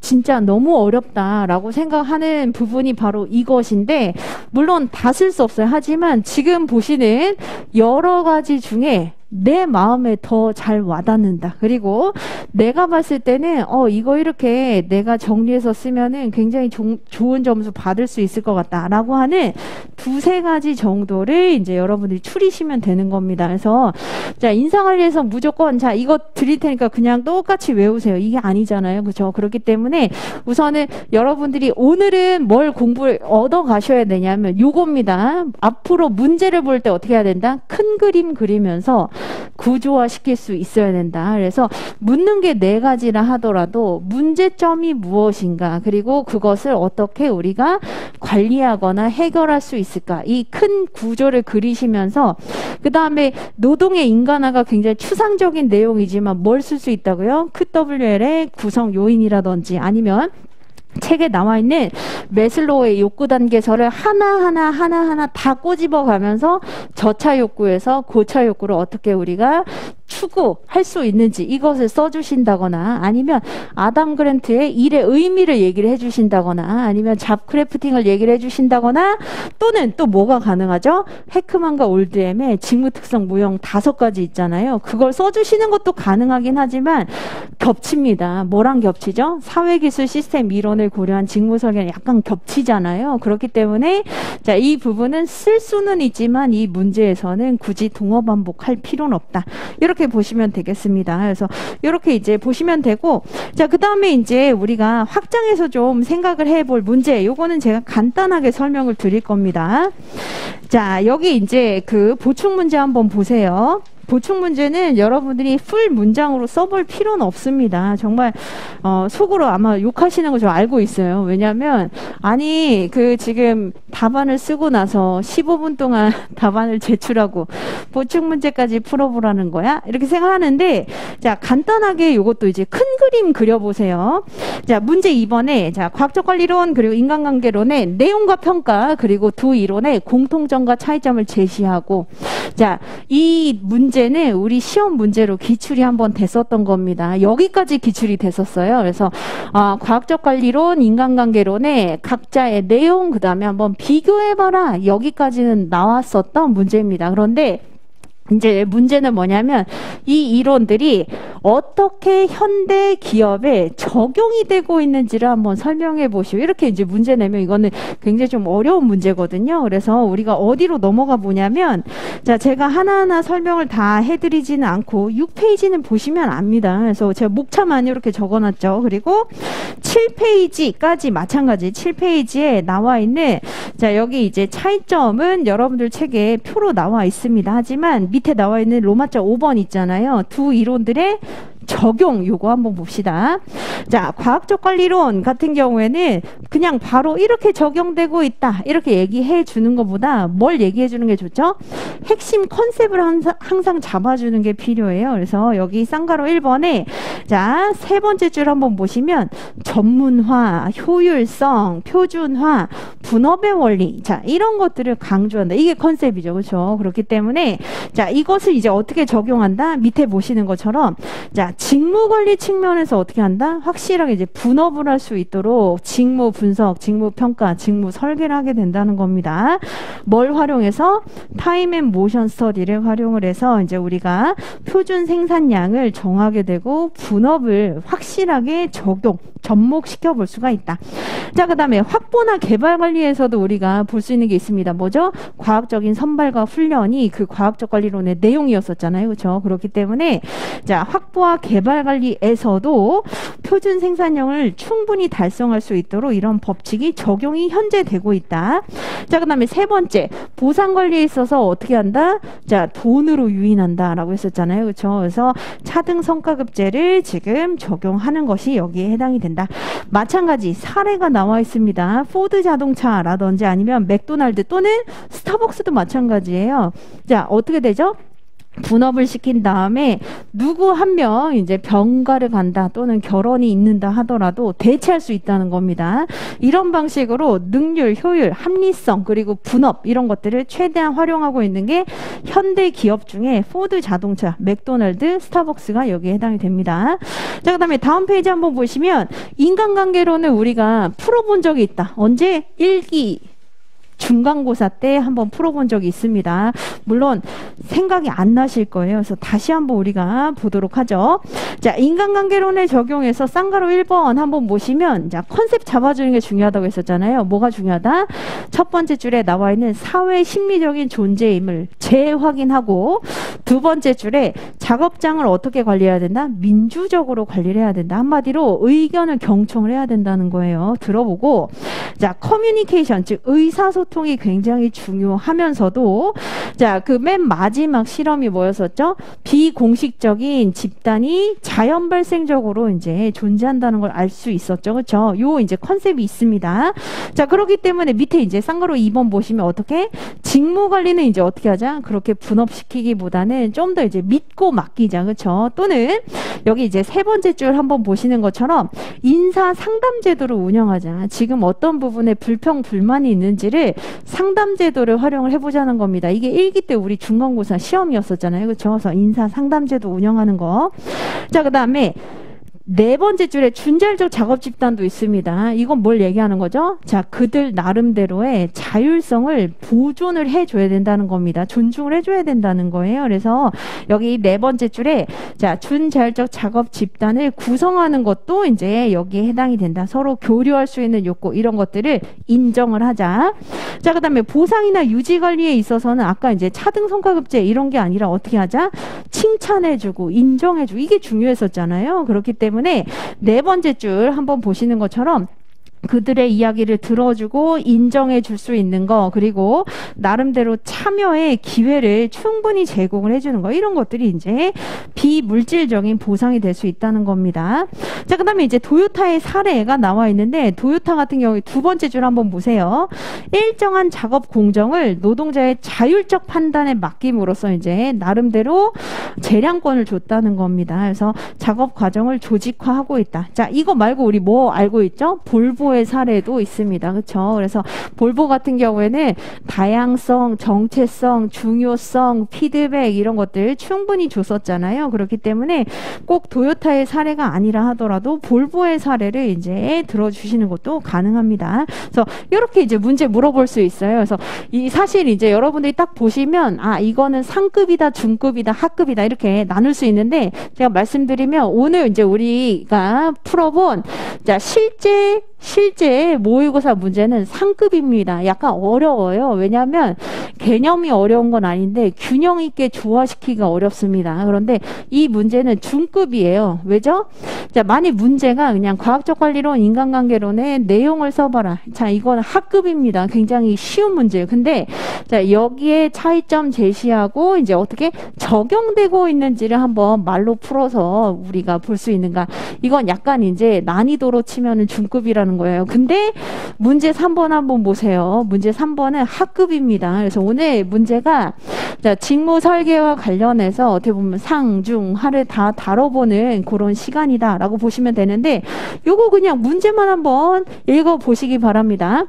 진짜 너무 어렵다라고 생각하는 부분이 바로 이것인데 물론 다 쓸 수 없어요. 하지만 지금 보시는 여러 가지 중에 내 마음에 더 잘 와닿는다. 그리고 내가 봤을 때는 이거 이렇게 내가 정리해서 쓰면은 굉장히 좋은 점수 받을 수 있을 것 같다라고 하는 두세 가지 정도를 이제 여러분들이 추리시면 되는 겁니다. 그래서 자, 인사관리에서 무조건 자, 이거 드릴 테니까 그냥 똑같이 외우세요. 이게 아니잖아요. 그렇죠? 그렇기 때문에 우선은 여러분들이 오늘은 뭘 공부를 얻어 가셔야 되냐면 요겁니다. 앞으로 문제를 볼 때 어떻게 해야 된다? 큰 그림 그리면서 구조화 시킬 수 있어야 된다. 그래서 묻는 게 네 가지라 하더라도 문제점이 무엇인가 그리고 그것을 어떻게 우리가 관리하거나 해결할 수 있을까 이 큰 구조를 그리시면서 그 다음에 노동의 인간화가 굉장히 추상적인 내용이지만 뭘 쓸 수 있다고요? QWL의 구성 요인이라든지 아니면 책에 나와 있는 매슬로우의 욕구 단계서를 하나하나 다 꼬집어 가면서 저차 욕구에서 고차 욕구를 어떻게 우리가 추구할 수 있는지 이것을 써주신다거나 아니면 아담 그랜트의 일의 의미를 얘기를 해주신다거나 아니면 잡 크래프팅을 얘기를 해주신다거나 또는 또 뭐가 가능하죠? 해크만과 올드엠의 직무 특성 모형 5가지 있잖아요. 그걸 써주시는 것도 가능하긴 하지만 겹칩니다. 뭐랑 겹치죠? 사회기술 시스템 이론을 고려한 직무 설계는 약간 겹치잖아요. 그렇기 때문에 자, 이 부분은 쓸 수는 있지만 이 문제에서는 굳이 동어 반복할 필요는 없다. 이렇게 보시면 되겠습니다. 그래서 이렇게 이제 보시면 되고 자, 그 다음에 이제 우리가 확장해서 좀 생각을 해볼 문제 요거는 제가 간단하게 설명을 드릴 겁니다. 자, 여기 이제 그 보충 문제 한번 보세요. 보충 문제는 여러분들이 풀 문장으로 써볼 필요는 없습니다. 정말 속으로 아마 욕하시는 거 저 알고 있어요. 왜냐하면 아니 그 지금 답안을 쓰고 나서 15분 동안 답안을 제출하고 보충 문제까지 풀어보라는 거야? 이렇게 생각하는데 자 간단하게 이것도 이제 큰 그림 그려보세요. 자 문제 2번에 자 과학적 관리론 그리고 인간관계론의 내용과 평가 그리고 두 이론의 공통점과 차이점을 제시하고 자 이 문제는 우리 시험 문제로 기출이 한번 됐었던 겁니다. 여기까지 기출이 됐었어요. 그래서 과학적 관리론, 인간관계론의 각자의 내용 그 다음에 한번 비교해봐라. 여기까지는 나왔었던 문제입니다. 그런데 이제 문제는 뭐냐면 이 이론들이 어떻게 현대 기업에 적용이 되고 있는지를 한번 설명해 보시오. 이렇게 이제 문제 내면 이거는 굉장히 좀 어려운 문제거든요. 그래서 우리가 어디로 넘어가 보냐면 자 제가 하나하나 설명을 다 해드리지는 않고 6페이지는 보시면 압니다. 그래서 제가 목차만 이렇게 적어놨죠. 그리고 7페이지까지 마찬가지 7페이지에 나와 있는 자 여기 이제 차이점은 여러분들 책에 표로 나와 있습니다. 하지만 밑에 나와 있는 로마자 5번 있잖아요. 두 이론들의 적용 요거 한번 봅시다. 자 과학적 관리론 같은 경우에는 그냥 바로 이렇게 적용되고 있다 이렇게 얘기해 주는 것보다 뭘 얘기해 주는 게 좋죠? 핵심 컨셉을 항상 잡아주는 게 필요해요. 그래서 여기 쌍가로 1번에 자 세 번째 줄 한번 보시면 전문화, 효율성, 표준화, 분업의 원리 자 이런 것들을 강조한다. 이게 컨셉이죠. 그렇죠? 그렇기 때문에 자 이것을 이제 어떻게 적용한다? 밑에 보시는 것처럼 자 직무관리 측면에서 어떻게 한다? 확실하게 이제 분업을 할 수 있도록 직무 분석, 직무 평가, 직무 설계를 하게 된다는 겁니다. 뭘 활용해서? 타임 앤 모션 스터디를 활용을 해서 이제 우리가 표준 생산량을 정하게 되고 분업을 확실하게 접목시켜 볼 수가 있다. 자, 그 다음에 확보나 개발 관리에서도 우리가 볼 수 있는 게 있습니다. 뭐죠? 과학적인 선발과 훈련이 그 과학적 관리론의 내용이었었잖아요. 그렇죠? 그렇기 때문에 자, 확보와 개발 관리에서도 표준 생산량을 충분히 달성할 수 있도록 이런 법칙이 적용이 현재 되고 있다. 자, 그 다음에 세 번째, 보상 관리에 있어서 어떻게 한다? 자, 돈으로 유인한다 라고 했었잖아요. 그렇죠? 그래서 차등 성과급제를 지금 적용하는 것이 여기에 해당이 된다. 마찬가지 사례가 나와 있습니다. 포드 자동차라든지 아니면 맥도날드 또는 스타벅스도 마찬가지예요. 자, 어떻게 되죠? 분업을 시킨 다음에 누구 한 명 이제 병가를 간다 또는 결혼이 있는다 하더라도 대체할 수 있다는 겁니다. 이런 방식으로 능률, 효율, 합리성 그리고 분업 이런 것들을 최대한 활용하고 있는 게 현대 기업 중에 포드 자동차, 맥도날드, 스타벅스가 여기에 해당이 됩니다. 자, 그 다음에 다음 페이지 한번 보시면 인간관계론을 우리가 풀어본 적이 있다. 언제? 1기 중간고사 때 한번 풀어본 적이 있습니다. 물론 생각이 안 나실 거예요. 그래서 다시 한번 우리가 보도록 하죠. 자, 인간관계론을 적용해서 쌍가로 1번 한번 보시면 자, 컨셉 잡아주는 게 중요하다고 했었잖아요. 뭐가 중요하다? 첫 번째 줄에 나와 있는 사회 심리적인 존재임을 재확인하고 두 번째 줄에 작업장을 어떻게 관리해야 된다? 민주적으로 관리를 해야 된다. 한마디로 의견을 경청을 해야 된다는 거예요. 들어보고 자, 커뮤니케이션 즉 의사소통이 굉장히 중요하면서도 자, 그 맨 마지막 실험이 뭐였었죠? 비공식적인 집단이 자연 발생적으로 이제 존재한다는 걸 알 수 있었죠. 그렇죠? 요 이제 컨셉이 있습니다. 자, 그렇기 때문에 밑에 이제 쌍가로 2번 보시면 어떻게? 직무 관리는 이제 어떻게 하자? 그렇게 분업시키기보다는 좀 더 이제 믿고 맡기자. 그렇죠? 또는 여기 이제 세 번째 줄 한번 보시는 것처럼 인사 상담 제도를 운영하자. 지금 어떤 부분에 불평 불만이 있는지를 상담 제도를 활용을 해보자는 겁니다. 이게 1기 때 우리 중간고사 시험이었었잖아요. 그렇죠? 그래서 인사 상담 제도 운영하는 거. 자, 그 다음에 네 번째 줄에 준자율적 작업 집단도 있습니다. 이건 뭘 얘기하는 거죠? 자, 그들 나름대로의 자율성을 보존을 해줘야 된다는 겁니다. 존중을 해줘야 된다는 거예요. 그래서 여기 네 번째 줄에 자, 준자율적 작업 집단을 구성하는 것도 이제 여기에 해당이 된다. 서로 교류할 수 있는 욕구 이런 것들을 인정을 하자. 자, 그 다음에 보상이나 유지 관리에 있어서는 아까 이제 차등 성과급제 이런 게 아니라 어떻게 하자? 칭찬해주고 인정해주고 이게 중요했었잖아요. 그렇기 때문에 네 번째 줄 한번 보시는 것처럼 그들의 이야기를 들어주고 인정해 줄 수 있는 거, 그리고 나름대로 참여의 기회를 충분히 제공을 해주는 거, 이런 것들이 이제 비물질적인 보상이 될 수 있다는 겁니다. 자, 그 다음에 이제 도요타의 사례가 나와 있는데, 도요타 같은 경우에 두 번째 줄 한번 보세요. 일정한 작업 공정을 노동자의 자율적 판단에 맡김으로써 이제 나름대로 재량권을 줬다는 겁니다. 그래서 작업 과정을 조직화하고 있다. 자, 이거 말고 우리 뭐 알고 있죠? 볼보의 사례도 있습니다. 그렇죠? 그래서 볼보 같은 경우에는 다양성, 정체성, 중요성, 피드백 이런 것들 충분히 줬었잖아요. 그렇기 때문에 꼭 도요타의 사례가 아니라 하더라도 볼보의 사례를 이제 들어주시는 것도 가능합니다. 그래서 이렇게 이제 문제 물어볼 수 있어요. 그래서 이 사실 이제 여러분들이 딱 보시면 아, 이거는 상급이다, 중급이다, 하급이다 이렇게 나눌 수 있는데, 제가 말씀드리면 오늘 이제 우리가 풀어본 자, 실제 모의고사 문제는 상급입니다. 약간 어려워요. 왜냐하면 개념이 어려운 건 아닌데 균형 있게 조화시키기가 어렵습니다. 그런데 이 문제는 중급이에요. 왜죠? 자, 만약 문제가 그냥 과학적 관리론, 인간관계론의 내용을 써봐라. 자, 이건 하급입니다. 굉장히 쉬운 문제예요. 근데 자, 여기에 차이점 제시하고 이제 어떻게 적용되고 있는지를 한번 말로 풀어서 우리가 볼 수 있는가. 이건 약간 이제 난이도로 치면은 중급이라는 거예요. 근데 문제 3번 한번 보세요. 문제 3번은 하급입니다. 그래서 오늘 문제가 자, 직무 설계와 관련해서 어떻게 보면 상, 중, 하를 다 다뤄보는 그런 시간이다라고 보시면 되는데, 요거 그냥 문제만 한번 읽어보시기 바랍니다.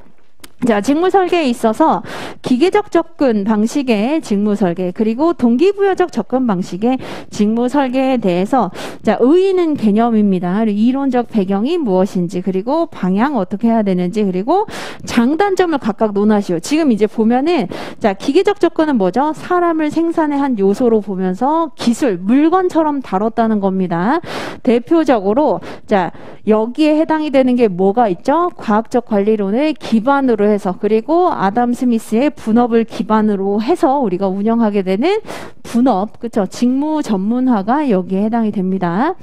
자, 직무 설계에 있어서 기계적 접근 방식의 직무 설계, 그리고 동기부여적 접근 방식의 직무 설계에 대해서 자, 의의는 개념입니다. 이론적 배경이 무엇인지, 그리고 방향 어떻게 해야 되는지, 그리고 장단점을 각각 논하시오. 지금 이제 보면은 자, 기계적 접근은 뭐죠? 사람을 생산의 한 요소로 보면서 기술, 물건처럼 다뤘다는 겁니다. 대표적으로 자, 여기에 해당이 되는 게 뭐가 있죠? 과학적 관리론을 기반으로 해서, 그리고 아담 스미스의 분업을 기반으로 해서 우리가 운영하게 되는 분업, 그렇죠? 직무 전문화가 여기에 해당이 됩니다.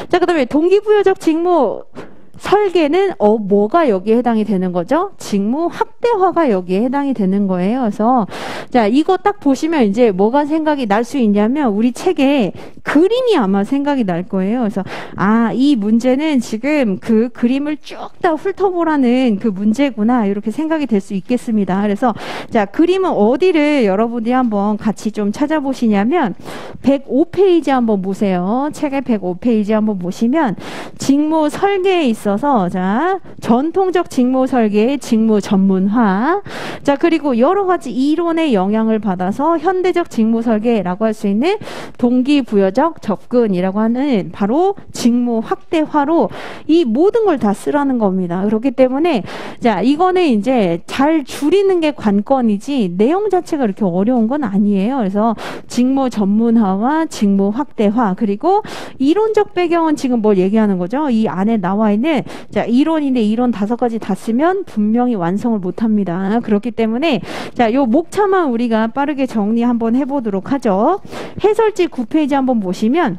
자, 그다음에 동기부여적 직무 설계는 뭐가 여기에 해당이 되는 거죠? 직무 확대화가 여기에 해당이 되는 거예요. 그래서 자, 이거 딱 보시면 이제 뭐가 생각이 날 수 있냐면 우리 책에 그림이 아마 생각이 날 거예요. 그래서 아, 이 문제는 지금 그 그림을 쭉 다 훑어보라는 그 문제구나, 이렇게 생각이 될 수 있겠습니다. 그래서 자, 그림은 어디를 여러분들이 한번 같이 좀 찾아보시냐면 105페이지 한번 보세요. 책의 105페이지 한번 보시면 직무 설계에 있어서 자, 전통적 직무 설계의 직무 전문화, 자, 그리고 여러 가지 이론의 영향을 받아서 현대적 직무 설계라고 할 수 있는 동기부여적 접근이라고 하는 바로 직무 확대화로 이 모든 걸 다 쓰라는 겁니다. 그렇기 때문에 자, 이거는 이제 잘 줄이는 게 관건이지 내용 자체가 이렇게 어려운 건 아니에요. 그래서 직무 전문화와 직무 확대화, 그리고 이론적 배경은 지금 뭘 얘기하는 거죠? 이 안에 나와 있는 자, 이론인데 이론 5가지 다 쓰면 분명히 완성을 못 합니다. 그렇기 때문에 자, 요 목차만 우리가 빠르게 정리 한번 해보도록 하죠. 해설지 9페이지 한번 보시면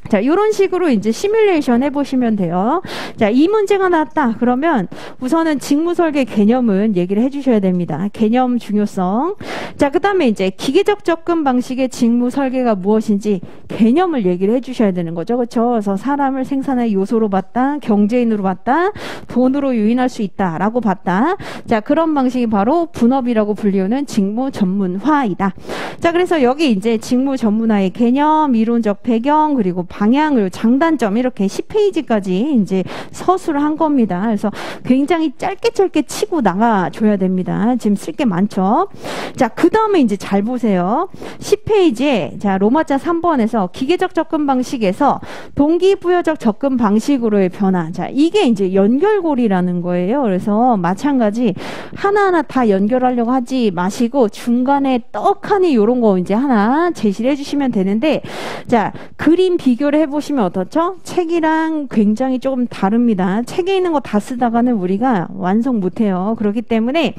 자, 이런 식으로 이제 시뮬레이션 해보시면 돼요. 자, 이 문제가 나왔다. 그러면 우선은 직무 설계 개념은 얘기를 해주셔야 됩니다. 개념 중요성. 자, 그 다음에 이제 기계적 접근 방식의 직무 설계가 무엇인지 개념을 얘기를 해주셔야 되는 거죠. 그렇죠? 그래서 사람을 생산의 요소로 봤다, 경제인으로 봤다, 돈으로 유인할 수 있다라고 봤다. 자, 그런 방식이 바로 분업이라고 불리우는 직무 전문화이다. 자, 그래서 여기 이제 직무 전문화의 개념, 이론적 배경, 그리고 방향을, 장단점 이렇게 10페이지까지 이제 서술을 한 겁니다. 그래서 굉장히 짧게 치고 나가줘야 됩니다. 지금 쓸 게 많죠. 자, 그 다음에 이제 잘 보세요. 10페이지에 자, 로마자 3번에서 기계적 접근 방식에서 동기부여적 접근 방식으로의 변화. 자, 이게 이제 연결고리라는 거예요. 그래서 마찬가지 하나하나 다 연결하려고 하지 마시고 중간에 떡하니 요런 거 이제 하나 제시를 해주시면 되는데, 자, 그림 비교 비교를 해보시면 어떻죠? 책이랑 굉장히 조금 다릅니다. 책에 있는 거 다 쓰다가는 우리가 완성 못해요. 그렇기 때문에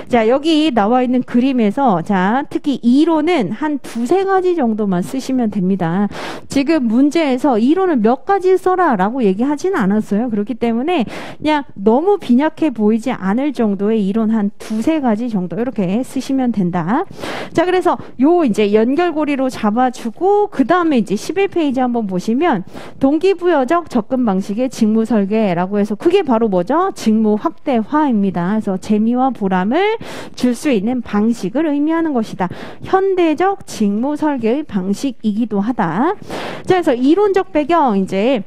자, 여기 나와 있는 그림에서 자, 특히 이론은 한 두세 가지 정도만 쓰시면 됩니다. 지금 문제에서 이론을 몇 가지 써라 라고 얘기하지는 않았어요. 그렇기 때문에 그냥 너무 빈약해 보이지 않을 정도의 이론 한 두세 가지 정도 이렇게 쓰시면 된다. 자, 그래서 요 이제 연결고리로 잡아주고 그 다음에 이제 11페이지 한번 보시면 동기부여적 접근 방식의 직무 설계라고 해서 그게 바로 뭐죠? 직무 확대화입니다. 그래서 재미와 보람을 줄 수 있는 방식을 의미하는 것이다. 현대적 직무 설계의 방식이기도 하다. 자, 그래서 이론적 배경 이제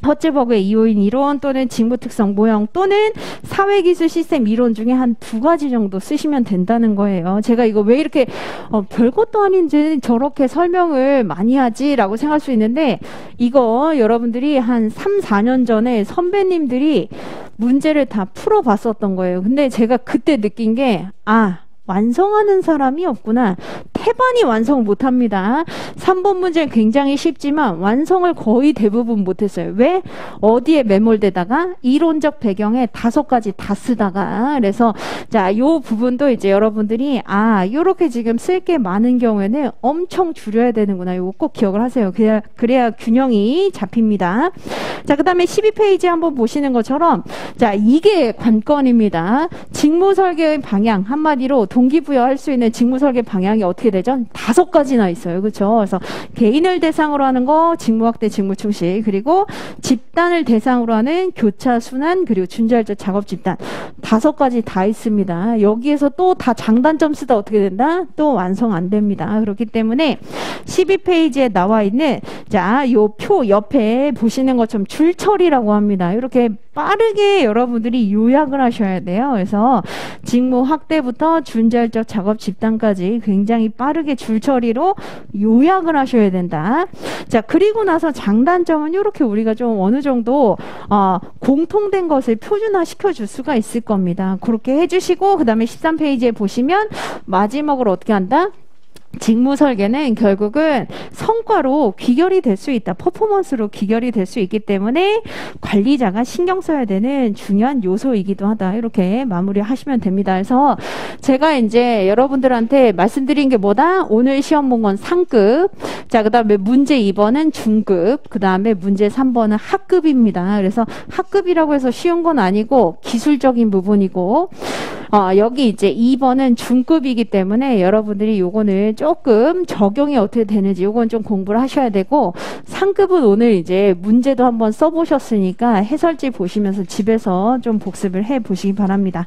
허츠버그의 이호인 이론 또는 직무 특성 모형 또는 사회기술 시스템 이론 중에 한 두 가지 정도 쓰시면 된다는 거예요. 제가 이거 왜 이렇게 별것도 아닌지 저렇게 설명을 많이 하지 라고 생각할 수 있는데 이거 여러분들이 한 3, 4년 전에 선배님들이 문제를 다 풀어봤었던 거예요. 근데 제가 그때 느낀 게 완성하는 사람이 없구나. 태반이 완성 못합니다. 3번 문제는 굉장히 쉽지만 완성을 거의 대부분 못했어요. 왜? 어디에 매몰되다가 이론적 배경에 5가지 다 쓰다가 그래서 자, 요 부분도 이제 여러분들이 요렇게 지금 쓸 게 많은 경우에는 엄청 줄여야 되는구나. 요거 꼭 기억을 하세요. 그래야 균형이 잡힙니다. 자, 그 다음에 12페이지 한번 보시는 것처럼 자, 이게 관건입니다. 직무 설계의 방향 한마디로 동기부여할 수 있는 직무 설계 방향이 어떻게 되죠? 5가지나 있어요. 그렇죠? 그래서 개인을 대상으로 하는 거, 직무 확대, 직무 충실, 그리고 집단을 대상으로 하는 교차 순환, 그리고 준자율적 작업 집단. 5가지 다 있습니다. 여기에서 또 다 장단점 쓰다 어떻게 된다? 또 완성 안 됩니다. 그렇기 때문에 12페이지에 나와 있는 자, 요 표 옆에 보시는 것처럼 줄처리라고 합니다. 이렇게 빠르게 여러분들이 요약을 하셔야 돼요. 그래서 직무 확대부터 준자율적 작업 집단까지 굉장히 빠르게 줄처리로 요약을 하셔야 된다. 자, 그리고 나서 장단점은 이렇게 우리가 좀 어느 정도 공통된 것을 표준화 시켜줄 수가 있을 겁니다. 그렇게 해주시고 그 다음에 13페이지에 보시면 마지막으로 어떻게 한다? 직무 설계는 결국은 성과로 귀결이 될 수 있다. 퍼포먼스로 귀결이 될 수 있기 때문에 관리자가 신경 써야 되는 중요한 요소이기도 하다. 이렇게 마무리하시면 됩니다. 그래서 제가 이제 여러분들한테 말씀드린 게 뭐다? 오늘 시험 본 건 상급. 자, 그 다음에 문제 2번은 중급. 그 다음에 문제 3번은 하급입니다. 그래서 하급이라고 해서 쉬운 건 아니고 기술적인 부분이고 여기 이제 2번은 중급이기 때문에 여러분들이 요거는 조금 적용이 어떻게 되는지 요건 좀 공부를 하셔야 되고 상급은 오늘 이제 문제도 한번 써보셨으니까 해설지 보시면서 집에서 좀 복습을 해 보시기 바랍니다.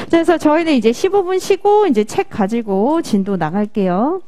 그래서 저희는 이제 15분 쉬고 이제 책 가지고 진도 나갈게요.